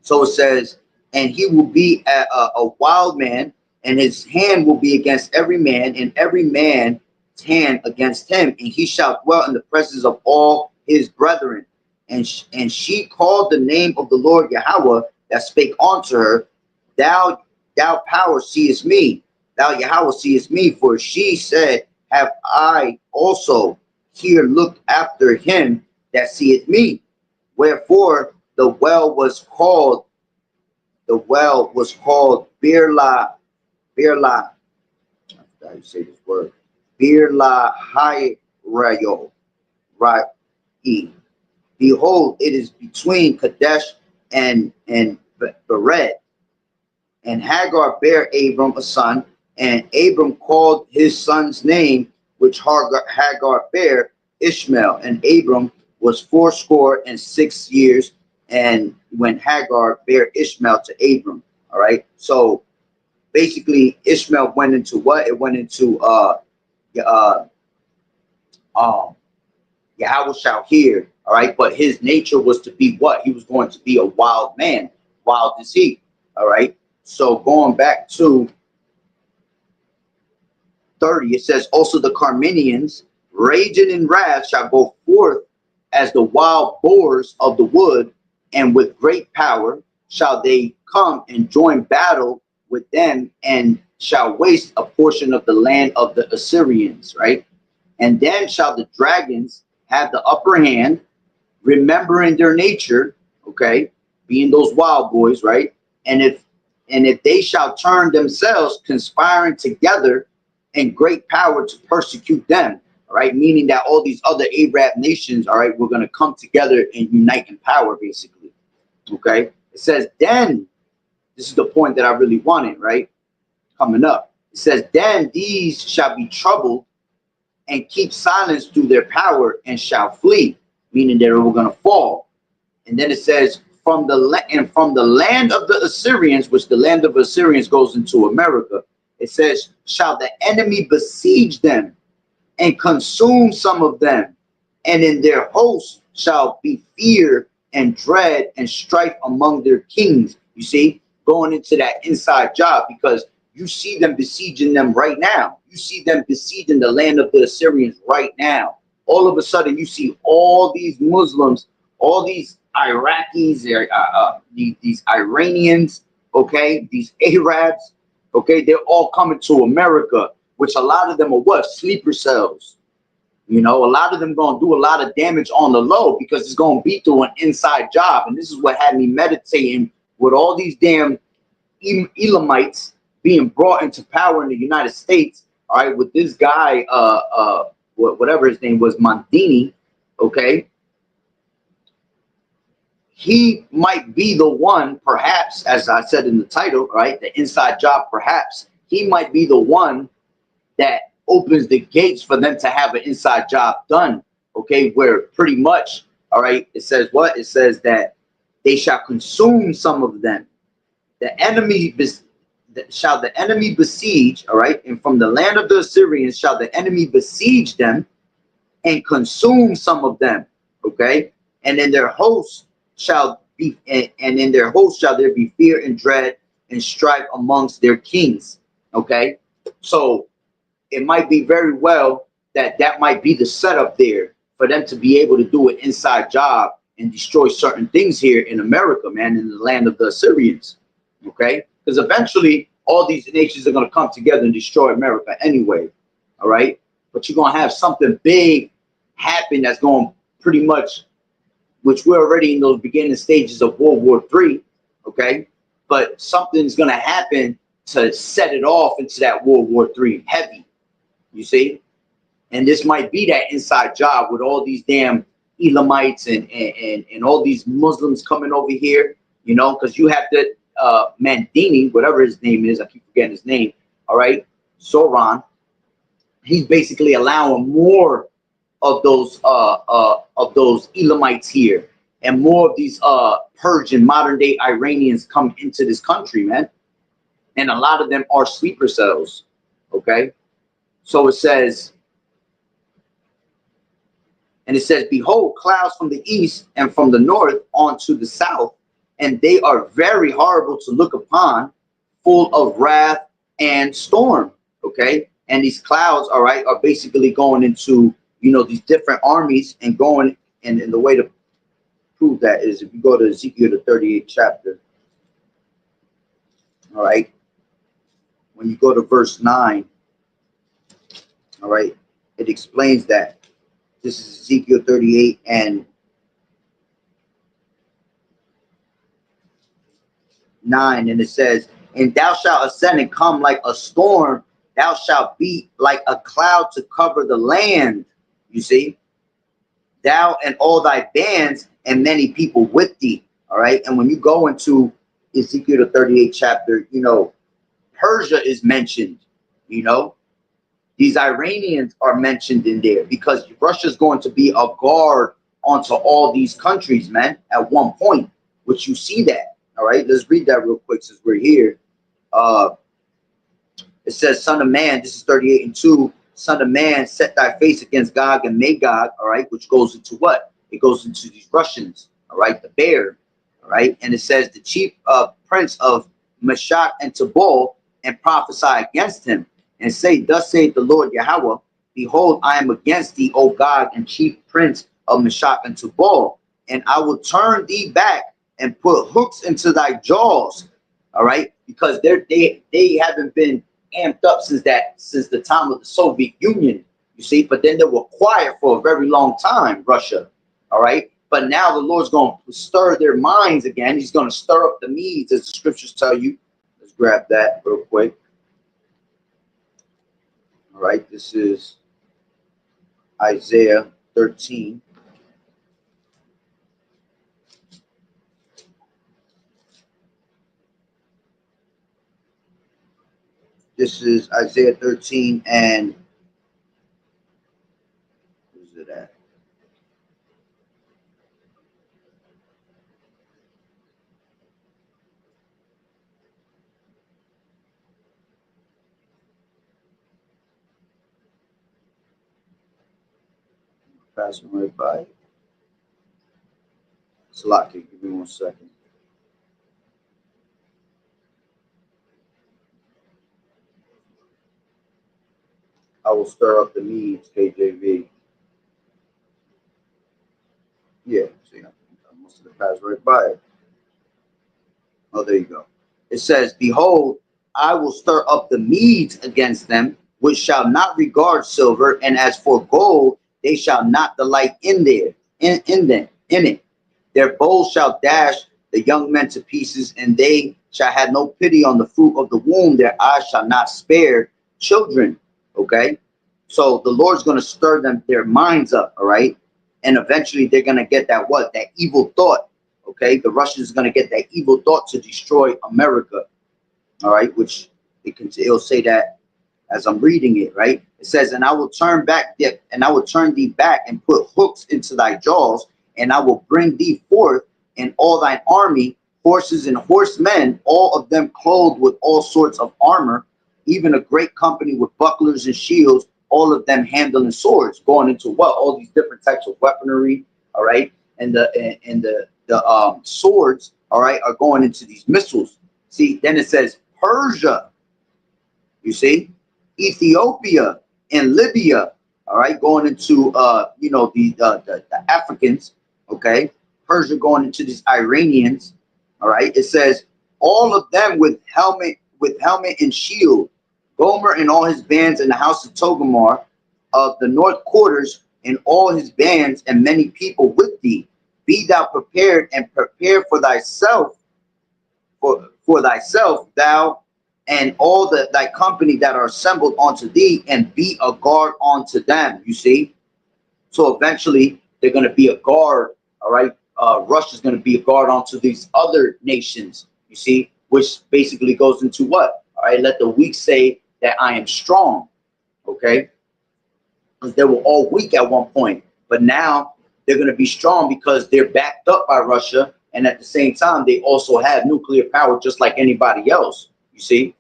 So it says, and he will be a wild man, and his hand will be against every man, and every man's hand against him, and he shall dwell in the presence of all his brethren. And she called the name of the Lord Yahweh that spake unto her, thou power seest me, thou Yahweh seest me, for she said, have I also here looked after him that seeth me. Wherefore the well was called Birla, how do you say this word? Birla Rayo, right? Behold, it is between Kadesh and Bered. And Hagar bare Abram a son, and Abram called his son's name, which Hagar bare, Ishmael. And Abram was 86 years, and when Hagar bare Ishmael to Abram. All right. So basically, Ishmael went into what? It went into Yahweh shall hear. All right. But his nature was to be what? He was going to be a wild man. Wild is he. All right. So going back to 30, it says, also the Carmanians, raging in wrath, shall go forth as the wild boars of the wood, and with great power shall they come and join battle with them, and shall waste a portion of the land of the Assyrians, right? And then shall the dragons have the upper hand, remembering their nature, okay, being those wild boys, right? And if And if they shall turn themselves, conspiring together in great power to persecute them, all right, meaning that all these other Arab nations, all right, we're going to come together and unite in power, basically. Okay, it says, then, this is the point that I really wanted, right? Coming up, it says, then these shall be troubled and keep silence through their power and shall flee, meaning that we're going to fall. And then it says, from the land of the Assyrians, which the land of Assyrians goes into America, it says, shall the enemy besiege them and consume some of them, and in their hosts shall be fear and dread and strife among their kings. You see, going into that inside job, because you see them besieging them right now. You see them besieging the land of the Assyrians right now. All of a sudden, you see all these Muslims, all these Iraqis, these Iranians, okay, these Arabs, okay, they're all coming to America, which a lot of them are what? Sleeper cells. You know, a lot of them going to do a lot of damage on the low because it's going to be through an inside job. And this is what had me meditating with all these damn Elamites being brought into power in the United States. All right, with this guy, whatever his name was, Mondini, okay? He might be the one, perhaps, as I said in the title, right? The inside job, perhaps. He might be the one that opens the gates for them to have an inside job done, okay? Where pretty much, all right, it says what? It says that they shall consume some of them. The enemy shall the enemy besiege, all right? And from the land of the Assyrians shall the enemy besiege them and consume some of them, okay? And in their hosts shall be, and in their hosts shall there be fear and dread and strife amongst their kings, okay? So it might be very well that might be the setup there for them to be able to do an inside job and destroy certain things here in America, man, in the land of the Assyrians, okay? Because eventually all these nations are going to come together and destroy America anyway, all right? But you're going to have something big happen that's going pretty much, which we're already in those beginning stages of World War III, okay? But something's going to happen to set it off into that World War III heavy, you see? And this might be that inside job with all these damn Elamites and all these Muslims coming over here, you know, because you have the Mandini, whatever his name is, I keep forgetting his name, all right? Soran, he's basically allowing more of those Elamites here, and more of these Persian modern day Iranians come into this country, man. And a lot of them are sleeper cells, okay? So it says, and it says, behold, clouds from the east and from the north onto the south, and they are very horrible to look upon, full of wrath and storm, okay? And these clouds, all right, are basically going into, you know, these different armies and going, and the way to prove that is if you go to Ezekiel, the 38th chapter, all right, when you go to verse 9, all right, it explains that. This is Ezekiel 38 and 9, and it says, and thou shalt ascend and come like a storm, thou shalt be like a cloud to cover the land, you see, thou and all thy bands and many people with thee, all right? And when you go into Ezekiel the 38th chapter, you know, Persia is mentioned, you know, these Iranians are mentioned in there because Russia's going to be a guard onto all these countries, man, at one point, which you see that. All right, let's read that real quick since we're here. It says, son of man, this is 38 and 2, son of man, set thy face against Gog and Magog, all right, which goes into what? It goes into these Russians, all right, the bear, all right, and it says, the chief prince of Meshach and Tubal, and prophesy against him, and say, thus saith the Lord Yahweh, behold, I am against thee, O God, and chief prince of Meshach and Tubal, and I will turn thee back and put hooks into thy jaws, all right, because they haven't been amped up since the time of the Soviet Union, you see, but then they were quiet for a very long time, Russia, all right, but now the Lord's going to stir their minds again. He's going to stir up the Medes, as the scriptures tell you. grab that real quick. All right, this is Isaiah 13. This is Isaiah 13 and where's it at? Passing right by. It's a lot. Give me 1 second. I will stir up the needs, KJV. Yeah, see, I must have passed right by it. Oh, there you go. It says, Behold, I will stir up the Medes against them, which shall not regard silver, and as for gold, they shall not delight in it. Their bows shall dash the young men to pieces, and they shall have no pity on the fruit of the womb. Their eyes shall not spare children. Okay, so the Lord's going to stir their minds up. All right, and eventually they're going to get that evil thought. Okay, the Russians are going to get that evil thought to destroy America. All right, which it'll say that as I'm reading it, right? It says, and I will turn thee back and put hooks into thy jaws, and I will bring thee forth in all thine army, horses and horsemen, all of them clothed with all sorts of armor, even a great company with bucklers and shields, all of them handling swords, going into what? All these different types of weaponry, all right? And the swords, all right, are going into these missiles. See, then it says Persia, you see, Ethiopia and Libya, all right, going into the Africans, okay, Persia going into these Iranians, all right. It says all of them with helmet and shield, Gomer and all his bands in the house of Togarmah of the north quarters and all his bands and many people with thee. Be thou prepared and prepare for thyself, for thyself, thou and all thy company that are assembled unto thee, and be a guard unto them. You see, so eventually they're going to be a guard. All right, Russia's going to be a guard onto these other nations. You see, which basically goes into what? All right, let the weak say that I am strong. Okay, because they were all weak at one point, but now they're going to be strong because they're backed up by Russia, and at the same time they also have nuclear power just like anybody else. You see,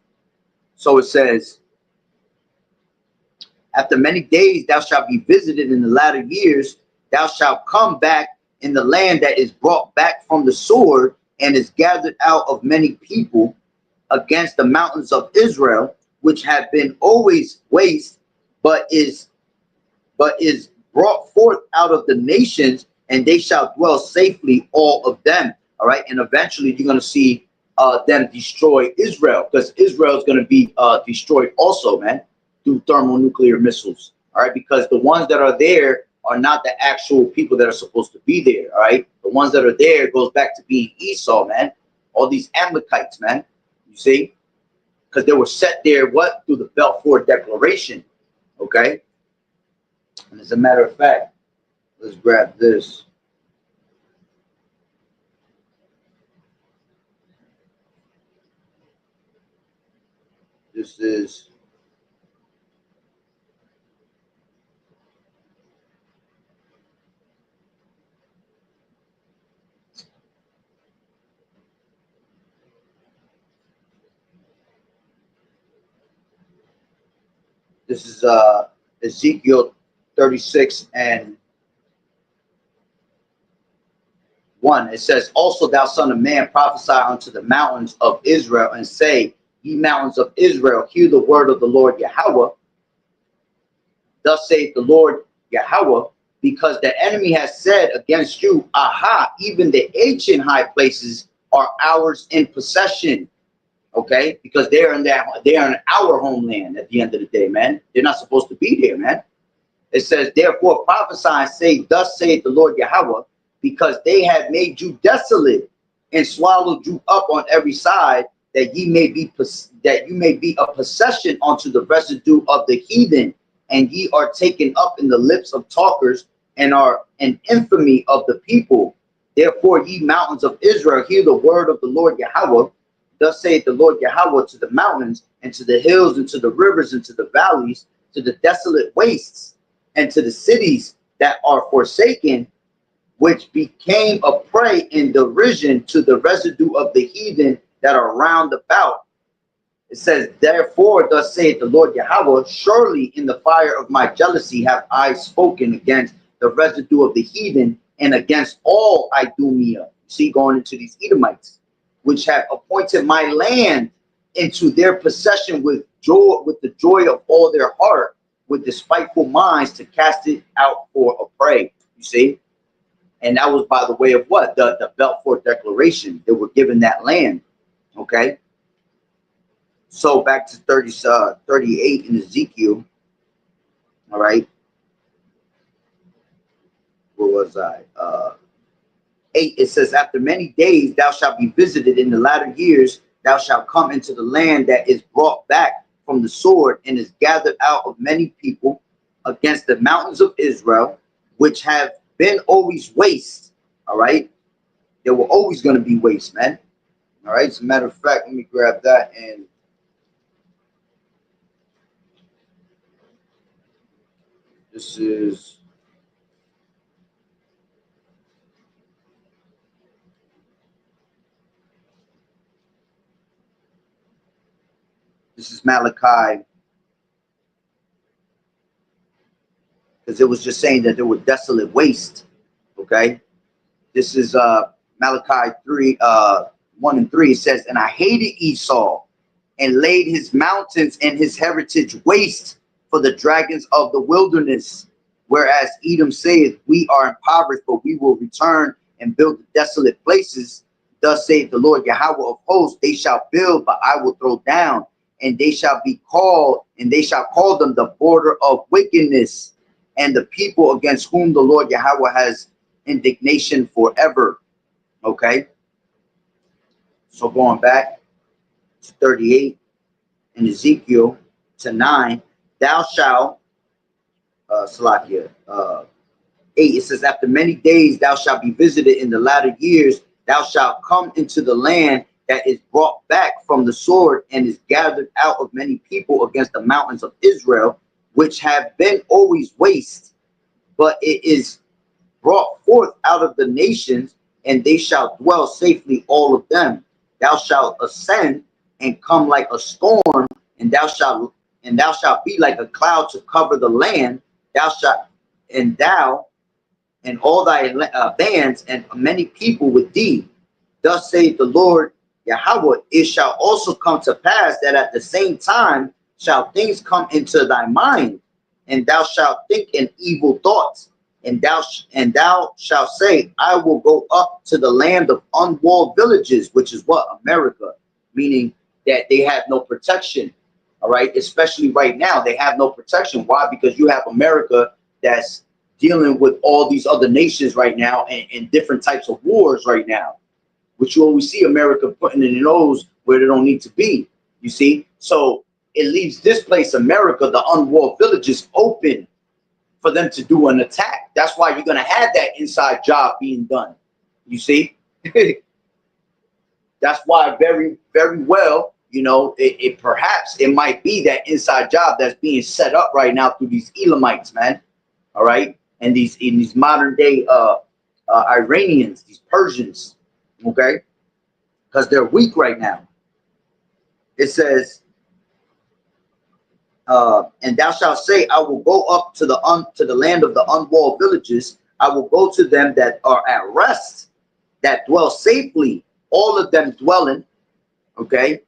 so it says, after many days thou shalt be visited in the latter years, thou shalt come back in the land that is brought back from the sword and is gathered out of many people against the mountains of Israel, which have been always waste, but is brought forth out of the nations, and they shall dwell safely, all of them. All right, and eventually you're going to see them destroy Israel, because Israel is going to be destroyed also, man, through thermonuclear missiles. All right, because the ones that are there are not the actual people that are supposed to be there. All right, the ones that are there goes back to being Esau, man. All these Amalekites, man. You see, because they were set there through the Balfour Declaration. Okay, and as a matter of fact, let's grab this. This is Ezekiel 36 and 1. It says, also thou son of man, prophesy unto the mountains of Israel, and say, ye mountains of Israel, hear the word of the Lord Yahweh. Thus saith the Lord Yahweh, because the enemy has said against you, aha, even the ancient high places are ours in possession. Okay, because they're in our homeland at the end of the day, man. They're not supposed to be there, man. It says, therefore prophesy and say, thus saith the Lord Yahweh, because they have made you desolate and swallowed you up on every side. that you may be a possession unto the residue of the heathen, and ye are taken up in the lips of talkers, and are an infamy of the people. Therefore, ye mountains of Israel, hear the word of the Lord Yahweh. Thus saith the Lord Yahweh to the mountains, and to the hills, and to the rivers, and to the valleys, to the desolate wastes, and to the cities that are forsaken, which became a prey in derision to the residue of the heathen that are round about. It says, therefore, thus saith the Lord Yahweh, surely in the fire of my jealousy have I spoken against the residue of the heathen, and against all Idumea. See, going into these Edomites, which have appointed my land into their possession with joy, with the joy of all their heart, with despiteful minds, to cast it out for a prey. You see? And that was by the way of what? The Balfour Declaration. They were given that land. Okay. So back to 38 in Ezekiel. All right. Where was I? 8, it says, after many days thou shalt be visited in the latter years, thou shalt come into the land that is brought back from the sword, and is gathered out of many people, against the mountains of Israel, which have been always waste. All right. They were always going to be waste, man. All right. As a matter of fact, let me grab that, and this is Malachi, because it was just saying that there were desolate waste. Okay. This is Malachi 3, 1 and 3. It says, and I hated Esau, and laid his mountains and his heritage waste for the dragons of the wilderness. Whereas Edom saith, we are impoverished, but we will return and build the desolate places. Thus saith the Lord Yahweh of hosts, they shall build, but I will throw down, and they shall be called, and they shall call them the border of wickedness, and the people against whom the Lord Yahweh has indignation forever. Okay. So going back to 38 in Ezekiel to 9, thou shalt, Salakia, 8, it says, after many days thou shalt be visited in the latter years, thou shalt come into the land that is brought back from the sword, and is gathered out of many people, against the mountains of Israel, which have been always waste, but it is brought forth out of the nations, and they shall dwell safely, all of them. Thou shalt ascend and come like a storm, and thou shalt be like a cloud to cover the land. Thou shalt, and thou and all thy bands and many people with thee. Thus saith the Lord Yahweh, it shall also come to pass that at the same time shall things come into thy mind, and thou shalt think in evil thoughts, and thou shalt say, I will go up to the land of unwalled villages, which is what? America, meaning that they have no protection. All right, especially right now, they have no protection. Why? Because you have America that's dealing with all these other nations right now, and different types of wars right now, which you always see America putting in their nose where they don't need to be. You see, so it leaves this place, America, the unwalled villages, open for them to do an attack. That's why you're going to have that inside job being done. You see, that's why very, very well, you know, perhaps it might be that inside job that's being set up right now through these Elamites, man. All right. And these modern day Iranians, these Persians. Okay. Because they're weak right now. It says, and thou shalt say, I will go up to the land of the unwalled villages. I will go to them that are at rest, that dwell safely, all of them dwelling, okay,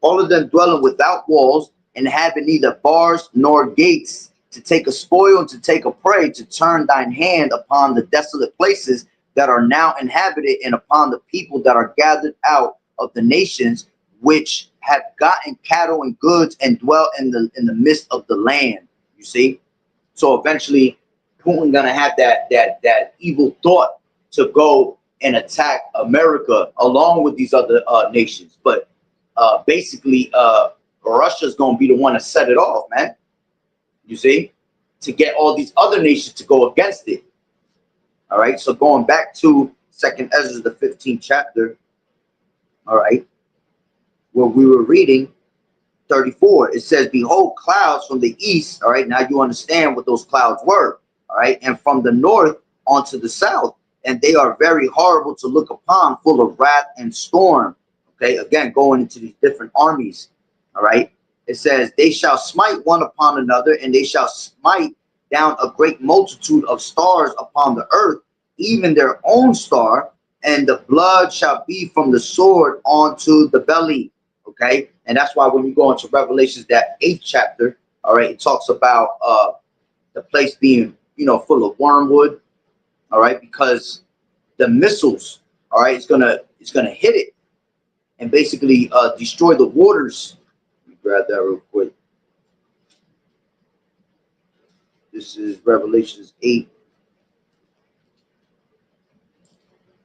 all of them dwelling without walls, and having neither bars nor gates, to take a spoil and to take a prey, to turn thine hand upon the desolate places that are now inhabited, and upon the people that are gathered out of the nations, which have gotten cattle and goods, and dwell in the midst of the land. You see, so eventually Putin gonna have that evil thought to go and attack America along with these other nations. But basically Russia's going to be the one to set it off, man. You see, to get all these other nations to go against it. All right. So going back to Second Ezra, the 15th chapter. All right, where we were reading 34, it says, "Behold, clouds from the east." All right, now you understand what those clouds were. All right, and from the north onto the south, and they are very horrible to look upon, full of wrath and storm. Okay, again, going into these different armies. All right, it says, "They shall smite one upon another, and they shall smite down a great multitude of stars upon the earth, even their own star, and the blood shall be from the sword onto the belly." Okay, and that's why when you go into Revelations, that 8th chapter, all right, it talks about the place being, you know, full of wormwood. All right, because the missiles, all right, it's gonna hit it and basically destroy the waters. Let me grab that real quick. This is Revelations 8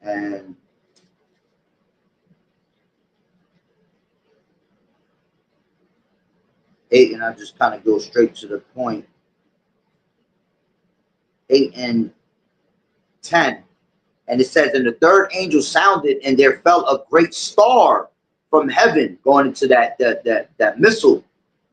and 8, and I just kind of go straight to the point. 8 and 10. And it says, "And the third angel sounded, and there fell a great star from heaven," going into that missile,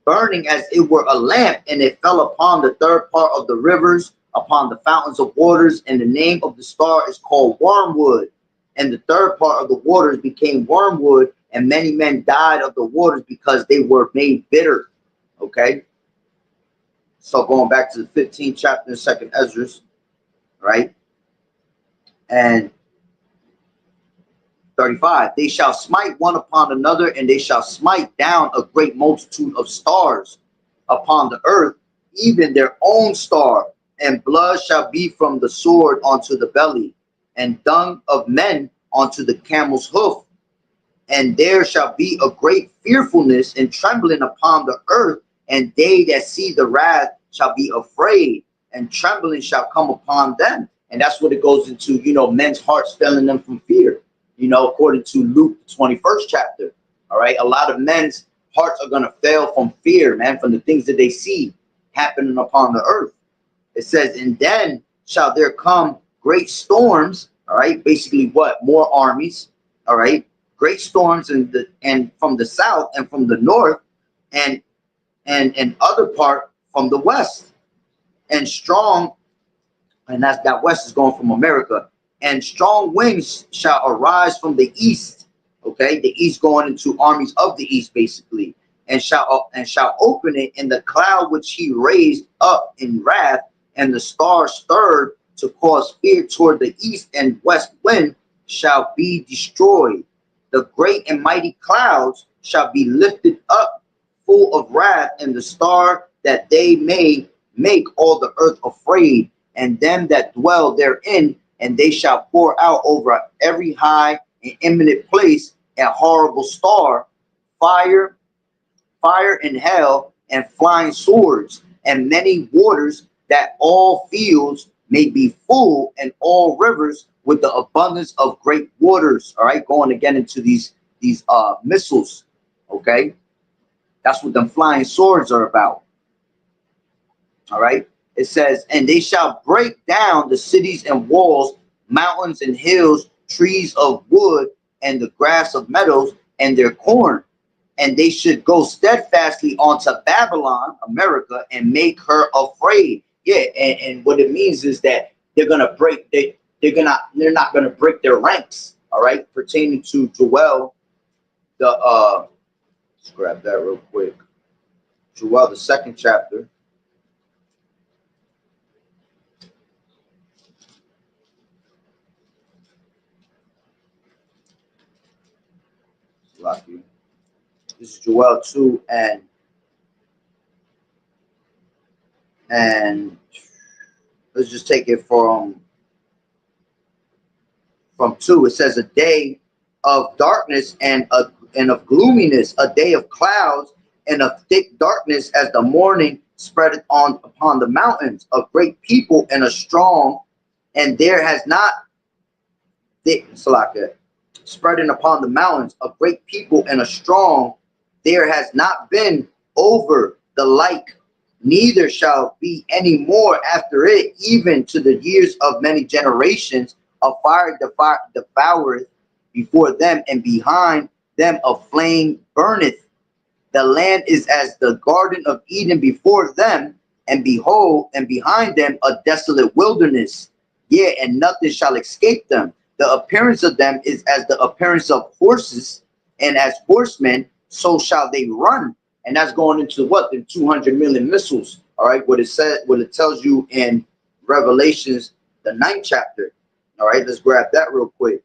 "burning as it were a lamp, and it fell upon the third part of the rivers, upon the fountains of waters. And the name of the star is called Wormwood. And the third part of the waters became wormwood, and many men died of the waters because they were made bitter." Okay. So going back to the 15th chapter, Second Ezra, right? And 35, "They shall smite one upon another, and they shall smite down a great multitude of stars upon the earth, even their own star, and blood shall be from the sword onto the belly, and dung of men onto the camel's hoof. And there shall be a great fearfulness and trembling upon the earth, and they that see the wrath shall be afraid, and trembling shall come upon them." And that's what it goes into, you know, men's hearts failing them from fear, you know, according to Luke, 21st chapter. All right. A lot of men's hearts are going to fail from fear, man, from the things that they see happening upon the earth. It says, "And then shall there come great storms." All right. Basically what? More armies. All right. Great storms and from the south and from the north and other part from the west, and strong. And that west is going from America. "And strong winds shall arise from the east." Okay, the east going into armies of the east, basically, and shall open it in the cloud which he raised up in wrath, and the stars stirred to cause fear toward the east and west wind shall be destroyed. The great and mighty clouds shall be lifted up full of wrath, and the star, that they may make all the earth afraid, and them that dwell therein, and they shall pour out over every high and eminent place a horrible star, fire and hell, and flying swords, and many waters, that all fields may be full, and all rivers with the abundance of great waters. All right, going again into these missiles. Okay, that's what them flying swords are about. All right, it says, "And they shall break down the cities and walls, mountains and hills, trees of wood, and the grass of meadows, and their corn. And they should go steadfastly onto Babylon," America, "and make her afraid." Yeah, and what it means is that they're gonna break. They're not gonna break their ranks. All right, pertaining to Joel, let's grab that real quick. Joel, the 2nd chapter. Lucky. This is Joel 2 and let's just take it from 2. It says, "A day of darkness and of gloominess, a day of clouds and of thick darkness, as the morning spreadeth upon the mountains, a great people and a strong, and there has not Salaka. spreading upon the mountains, a great people and a strong. There has not been over the like, neither shall be any more after it, even to the years of many generations. A fire devoureth before them, and behind them a flame burneth. The land is as the Garden of Eden before them, and behold, and behind them a desolate wilderness. Yea, and nothing shall escape them. The appearance of them is as the appearance of horses, and as horsemen, so shall they run. And that's going into what? The 200 million missiles. All right, what it said, what it tells you in Revelations, the 9th chapter. All right, let's grab that real quick.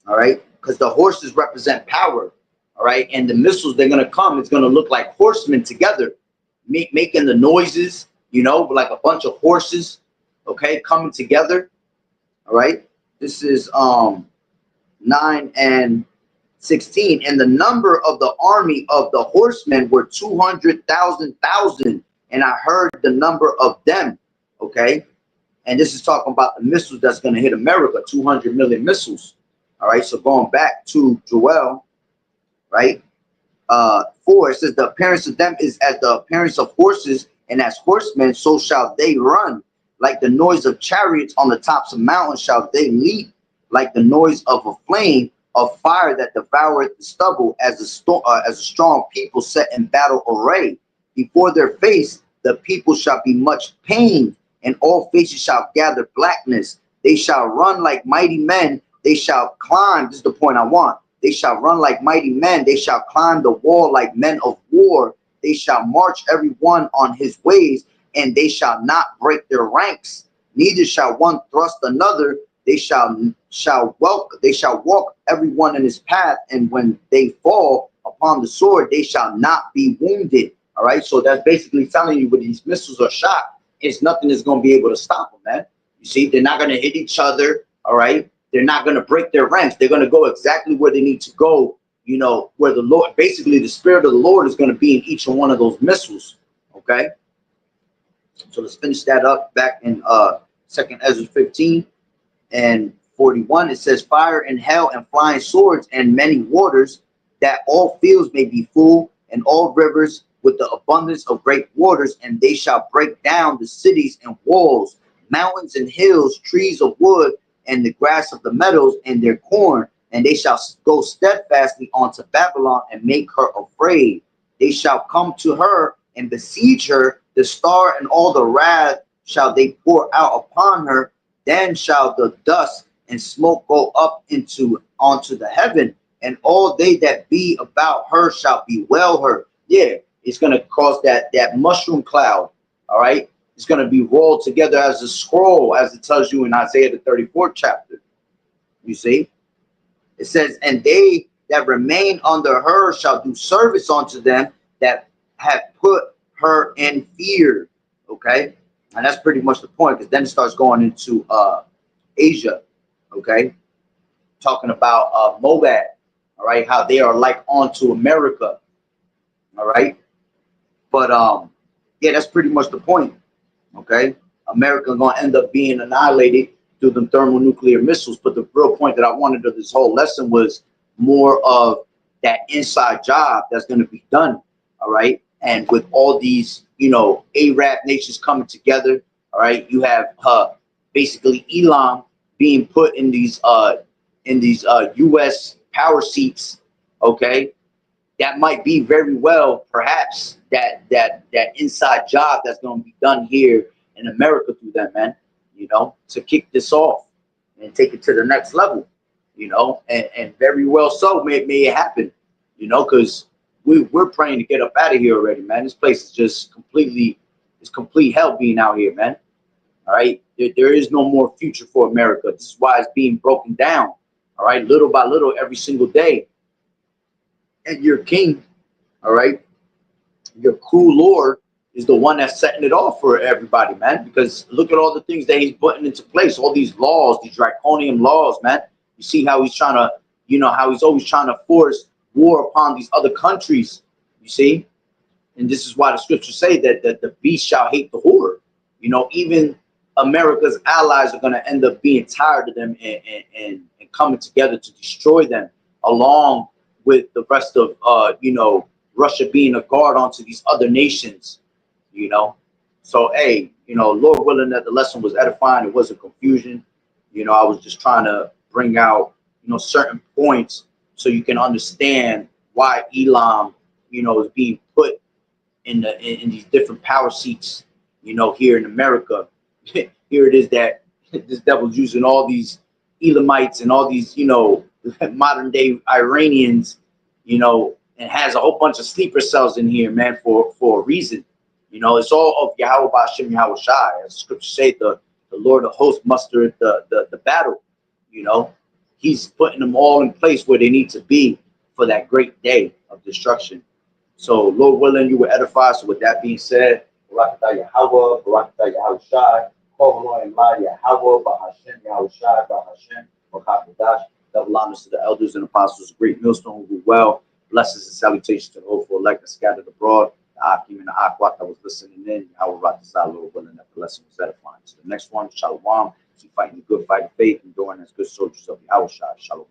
All right, because the horses represent power. All right, and the missiles, they're gonna come, it's gonna look like horsemen together, making the noises, you know, like a bunch of horses, okay, coming together. All right, this is 9 and 16. And the number of the army of the horsemen were 200,000. And I heard the number of them. Okay, and this is talking about the missiles that's going to hit America, 200 million missiles. All right, so going back to Joel, right, 4, it says the appearance of them is as the appearance of horses, and as horsemen so shall they run. Like the noise of chariots on the tops of mountains shall they leap, like the noise of a flame of fire that devoureth the stubble, as a strong people set in battle array. Before their face the people shall be much pained, and all faces shall gather blackness. They shall run like mighty men, they shall climb. This is the point I want. They shall run like mighty men, they shall climb the wall like men of war. They shall march every one on his ways, and they shall not break their ranks. Neither shall one thrust another. They shall walk every one in his path, and when they fall upon the sword, they shall not be wounded. All right, so that's basically telling you when these missiles are shot, it's nothing that's going to be able to stop them, man. You see, they're not going to hit each other. All right, they're not going to break their ranks. They're going to go exactly where they need to go. You know, where the Lord, basically the Spirit of the Lord is going to be in each and one of those missiles. Okay, so let's finish that up back in 2nd Ezra 15 and 41. It says, fire and hell and flying swords and many waters, that all fields may be full, and all rivers with the abundance of great waters. And they shall break down the cities and walls, mountains and hills, trees of wood, and the grass of the meadows, and their corn. And they shall go steadfastly onto Babylon and make her afraid. They shall come to her and besiege her. The star and all the wrath shall they pour out upon her. Then shall the dust and smoke go up onto the heaven, and all they that be about her shall bewail her. Yeah, it's going to cause that mushroom cloud. All right, it's going to be rolled together as a scroll, as it tells you in Isaiah the 34th chapter. You see, it says, and they that remain under her shall do service unto them that have put her in fear. Okay, and that's pretty much the point, because then it starts going into Asia. Okay, talking about Moab. All right, how they are like onto America. All right, but yeah, that's pretty much the point. Okay, America gonna end up being annihilated through them thermonuclear missiles. But the real point that I wanted of this whole lesson was more of that inside job that's going to be done. All right, and with all these, you know, Arab nations coming together. All right, you have basically Elon being put in these U.S. power seats. Okay, that might be very well perhaps that inside job that's going to be done here in America through them, man. You know, to kick this off and take it to the next level. You know, and very well so may it happen. You know, because we're praying to get up out of here already, man. This place is just it's complete hell being out here, man. All right, there is no more future for America. This is why it's being broken down. All right, little by little, every single day. And your king, all right, your cruel Lord is the one that's setting it off for everybody, man. Because look at all the things that he's putting into place, all these laws, these draconian laws, man. You see how he's trying to, you know, how he's always trying to force war upon these other countries. You see, and this is why the scriptures say that the beast shall hate the whore. You know, even America's allies are going to end up being tired of them and coming together to destroy them, along with the rest of, Russia being a guard onto these other nations, you know. So, hey, Lord willing that the lesson was edifying, it wasn't confusion. I was just trying to bring out, certain points so you can understand why Elam, is being put in these different power seats, here in America. Here it is that this devil's using all these Elamites and all these, modern day Iranians, and has a whole bunch of sleeper cells in here, man, for a reason. It's all of Yahweh Ba'ashem Yahweh Shai. As the scriptures say, the Lord of hosts mustered the battle. He's putting them all in place where they need to be for that great day of destruction. So, Lord willing, you will edify. So, with that being said, Barakatah Yahweh, Barakatah Yahweh Shai, Kovalo and La Yahweh, Bahashem Yahweh Shai, Bahashem, Barakatah. Double honors to the elders and apostles, great millstone who well. Blessings and salutations to the hopeful elect and scattered abroad. The Akim and the Akwat that was listening in. Yahweh Rakatah, Lord willing, that the lesson was edifying. So, the next one, Shalom. So, fighting the good fight of faith, enduring as good soldiers of Yahweh Shai. Shalom.